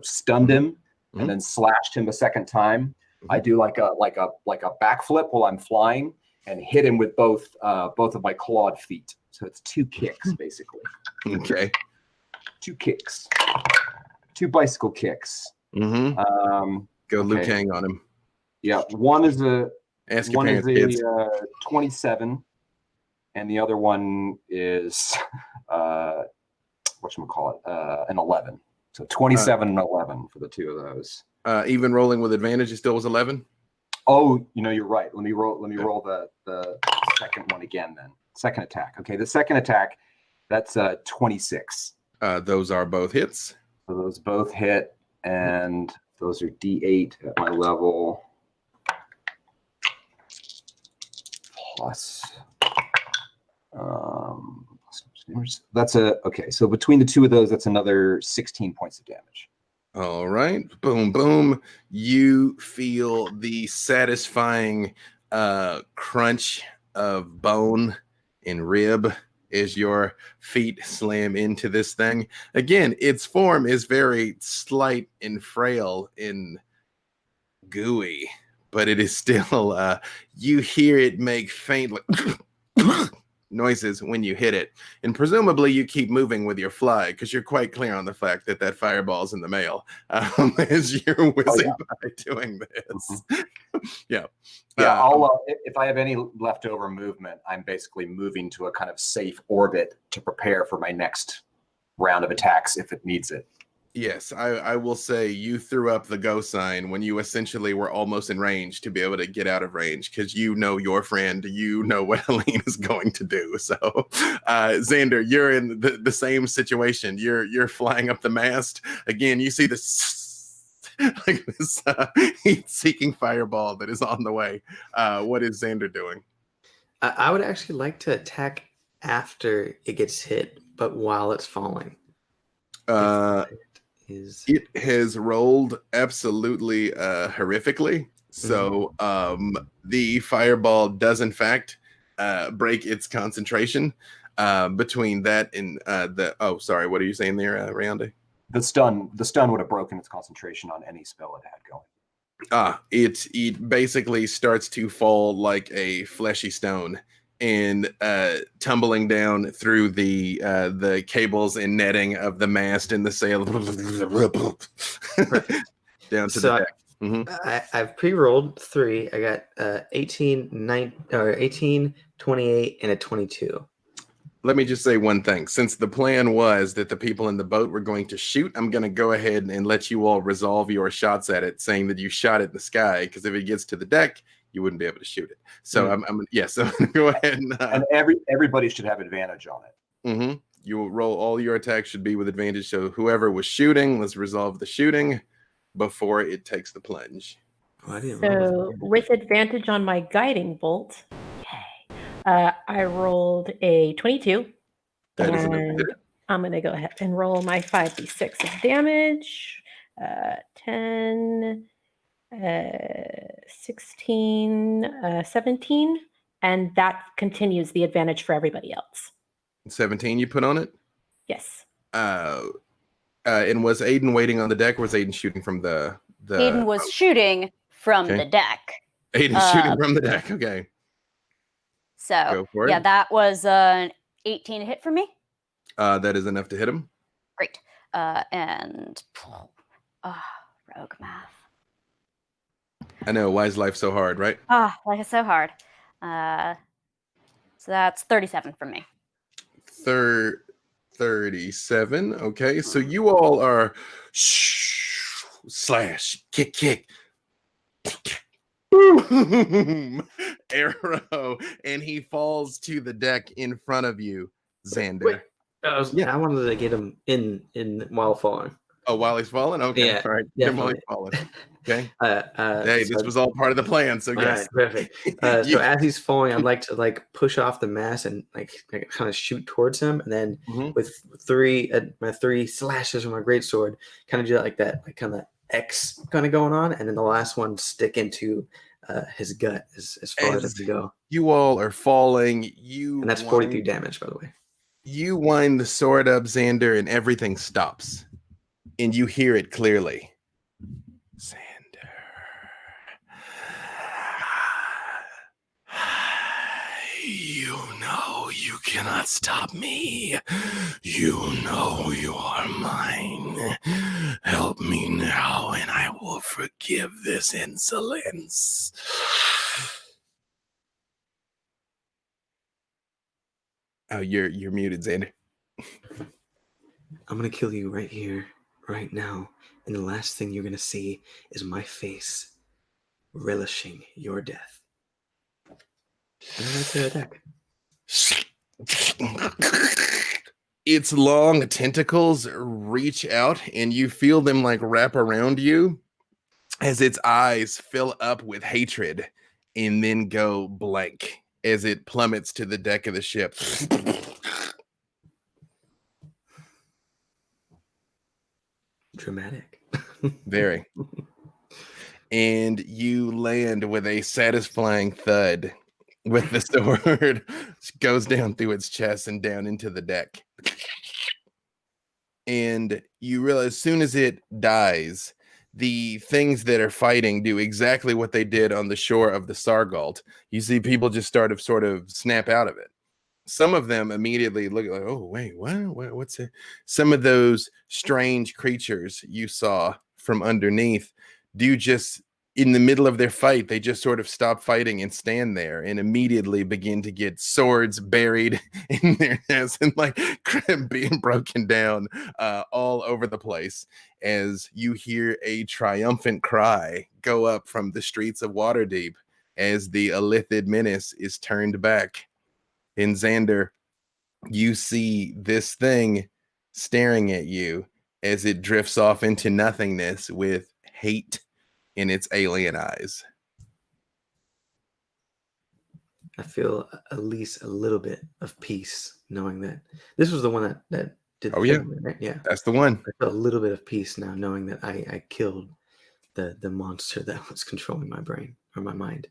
stunned him and then slashed him a second time, I do like a backflip while I'm flying and hit him with both of my clawed feet. So it's 2 kicks basically. Okay. 2 kicks. 2 bicycle kicks. Go Liu Kang on him. Yeah, one is a 27. And the other one is whatchamacallit, an 11. So 27 and 11 for the 2 of those. Even rolling with advantage, it still was 11. Oh, you're right. Let me roll the second one again then. Second attack. Okay, the second attack, that's 26. Those are both hits. So those both hit, and those are D8 at my level. Plus that's okay. So between the 2 of those, that's another 16 points of damage. All right. Boom, boom. You feel the satisfying crunch of bone and rib as your feet slam into this thing. Again, its form is very slight and frail and gooey, but it is still, you hear it make faint noises when you hit it, and presumably you keep moving with your fly because you're quite clear on the fact that fireball's in the mail as you're whizzing by doing this. I'll if I have any leftover movement, I'm basically moving to a kind of safe orbit to prepare for my next round of attacks if it needs it. Yes, I will say you threw up the go sign when you essentially were almost in range to be able to get out of range because you know your friend, you know what Helene is going to do. So, Xander, you're in the same situation. You're flying up the mast. Again, you see this like this heat-seeking fireball that is on the way. What is Xander doing? I would actually like to attack after it gets hit, but while it's falling. It has rolled absolutely horrifically. So the fireball does in fact break its concentration. Between that and sorry, what are you saying there, Rayonde? The stun would have broken its concentration on any spell it had going. It basically starts to fall like a fleshy stone and tumbling down through the cables and netting of the mast and the sail down to the deck. I've pre-rolled 3. I got 18, 28, and a 22. Let me just say one thing. Since the plan was that the people in the boat were going to shoot, I'm going to go ahead and let you all resolve your shots at it, saying that you shot it in the sky, because if it gets to the deck, you wouldn't be able to shoot it. So so go ahead and everybody should have advantage on it. You will roll, all your attacks should be with advantage. So whoever was shooting, let's resolve the shooting before it takes the plunge. So with advantage on my guiding bolt, I rolled a 22. That is and I'm going to go ahead and roll my 5d6 of damage. 10, 16, 17. And that continues the advantage for everybody else. 17 you put on it? Yes. And was Aiden waiting on the deck, or was Aiden shooting from the Aiden was shooting from the deck. Aiden's shooting from the deck, okay. So, go for yeah, it. that was an 18 hit for me. That is enough to hit him. Great. Rogue math. I know, why is life so hard, right? Life is so hard. So that's 37 for me. 37, okay. So you all are slash, kick. Boom! Arrow, and he falls to the deck in front of you, Xander. I wanted to get him in while falling. Oh, while he's falling? Okay, yeah, all right. Get him while he's falling. Okay. Hey, this was all part of the plan, so yes. Right, perfect. So as he's falling, I'd like to push off the mast and kind of shoot towards him, and then with my 3 slashes with my greatsword, kind of do that kind of X kind of going on, and then the last one stick into his gut as far as it can go. You all are falling. And that's 43 damage, by the way. You wind the sword up, Xander, and everything stops. And you hear it clearly. Xander. You know you cannot stop me. You know you are mine. Help me now, and I will forgive this insolence. Oh, you're muted, Xander. I'm gonna kill you right here, right now, and the last thing you're gonna see is my face relishing your death. And then that's the attack. Its long tentacles reach out, and you feel them wrap around you as its eyes fill up with hatred and then go blank as it plummets to the deck of the ship. Dramatic. Very. And you land with a satisfying thud with the sword. Goes down through its chest and down into the deck. And you realize as soon as it dies, the things that are fighting do exactly what they did on the shore of the Sargalt. You see people just sort of snap out of it. Some of them immediately look like, oh, wait, what's it? Some of those strange creatures you saw from underneath do just, in the middle of their fight, they just sort of stop fighting and stand there and immediately begin to get swords buried in their necks and being broken down all over the place as you hear a triumphant cry go up from the streets of Waterdeep as the Illithid menace is turned back. In Xander, you see this thing staring at you as it drifts off into nothingness with hate in its alien eyes. I feel at least a little bit of peace knowing that this was the one that did the Oh, yeah. thing, right? Yeah. That's the one. I feel a little bit of peace now knowing that I killed the monster that was controlling my brain or my mind.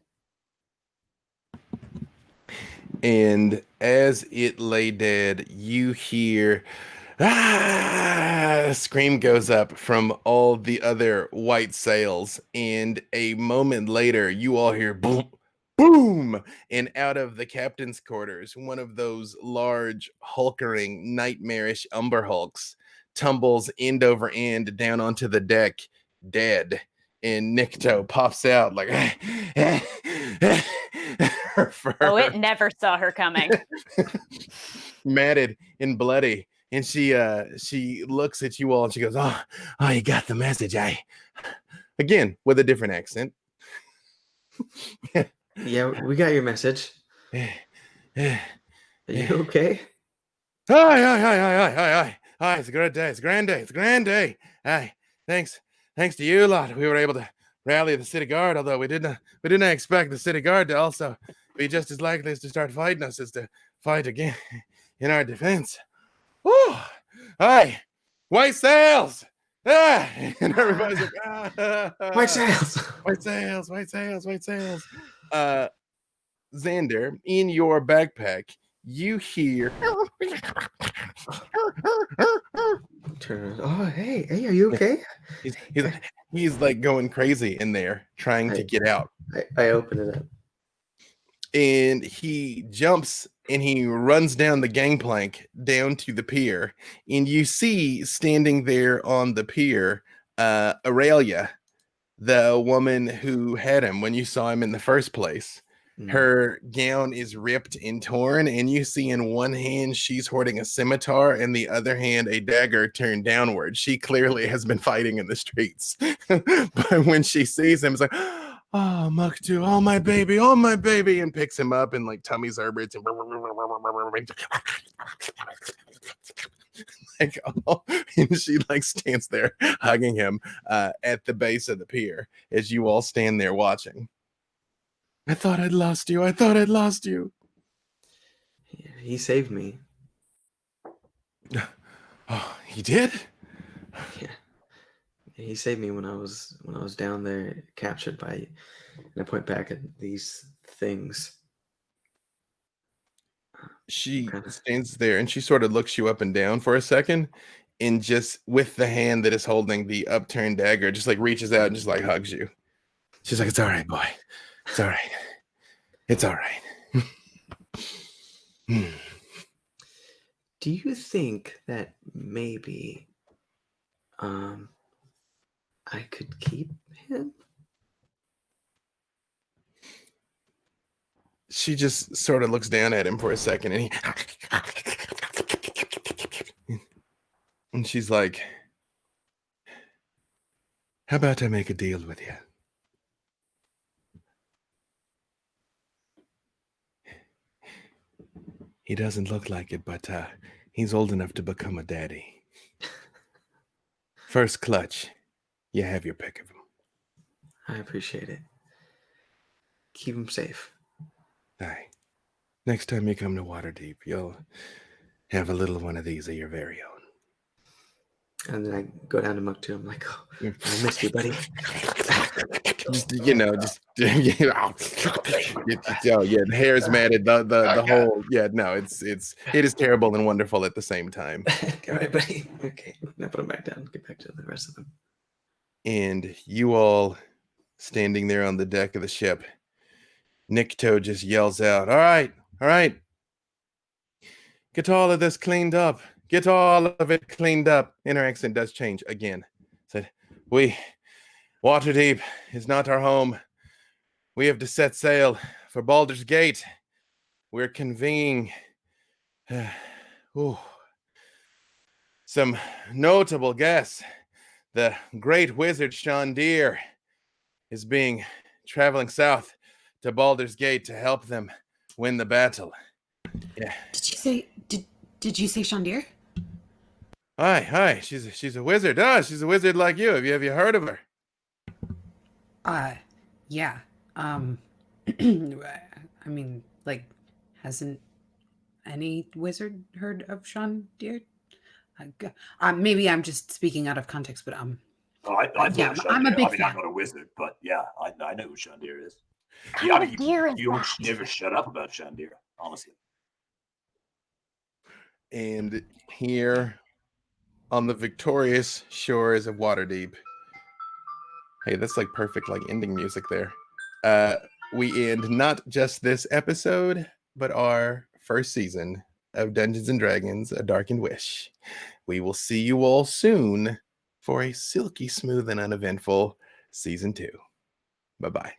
And as it lay dead, you hear a scream goes up from all the other white sails. And a moment later, you all hear boom, boom. And out of the captain's quarters, one of those large, hulkering, nightmarish umber hulks tumbles end over end down onto the deck, dead. And Nikto pops out like, her fur. Oh, it never saw her coming. Matted and bloody, and she looks at you all and she goes, oh, you got the message. Again with a different accent. Yeah, we got your message. Are you okay? Hi, it's a great day. It's a grand day. It's a grand day. Hi, thanks to you lot, we were able to rally the city guard, although we didn't expect the city guard to also be just as likely as to start fighting us as to fight again in our defense. Woo! Hi, white sails! Ah! And everybody's like, White sails! White sails, white sails, white sails. Xander, in your backpack, you hear Turn. Oh, hey, are you okay? he's like going crazy in there trying to get out. I open it up. And he jumps and he runs down the gangplank down to the pier. And you see standing there on the pier, Aurelia, the woman who had him when you saw him in the first place. Her gown is ripped and torn, and you see in one hand she's holding a scimitar, and the other hand a dagger turned downward. She clearly has been fighting in the streets. But when she sees him, it's like, oh, Muktu, oh my baby, and picks him up and like tummy zerbits and like, oh, and she like stands there hugging him at the base of the pier as you all stand there watching. I thought I'd lost you. He saved me. Oh, he did? Yeah. He saved me when I was down there captured by, and I point back at these things. She stands there and she sort of looks you up and down for a second, and just with the hand that is holding the upturned dagger, just like reaches out and just like hugs you. She's like, it's all right, boy. It's all right. It's all right. Do you think that maybe I could keep him? She just sort of looks down at him for a second, and she's like, how about I make a deal with you? He doesn't look like it, but he's old enough to become a daddy. First clutch, you have your pick of him. I appreciate it. Keep him safe. Aye. Next time you come to Waterdeep, you'll have a little one of these of your very own. And then I go down to Muktu. I'm like, oh, I missed you, buddy. The hair's matted, the whole, it is terrible and wonderful at the same time. All right, buddy. Okay, now put him back down. Get back to the rest of them. And you all standing there on the deck of the ship, Nikto just yells out, all right, get all of this cleaned up. Get all of it cleaned up. And her accent does change again. Said, Waterdeep is not our home. We have to set sail for Baldur's Gate. We're convening some notable guests. The great wizard Xander is traveling south to Baldur's Gate to help them win the battle. Yeah. Did you say Xander? Hi. She's a wizard. She's a wizard like you. Have you heard of her? Yeah. I mean, like, hasn't any wizard heard of Xander? Maybe I'm just speaking out of context, but Oh, I thought yeah, Xander. I'm a big I'm fan. not a wizard, but yeah, I know who Xander is. Kind Yeah, I of mean, year is you don't that? never shut up about Xander, honestly. And here on the victorious shores of Waterdeep. Hey, that's like perfect like ending music there. We end not just this episode, but our first season of Dungeons and Dragons: A Darkened Wish. We will see you all soon for a silky smooth and uneventful season 2. Bye-bye.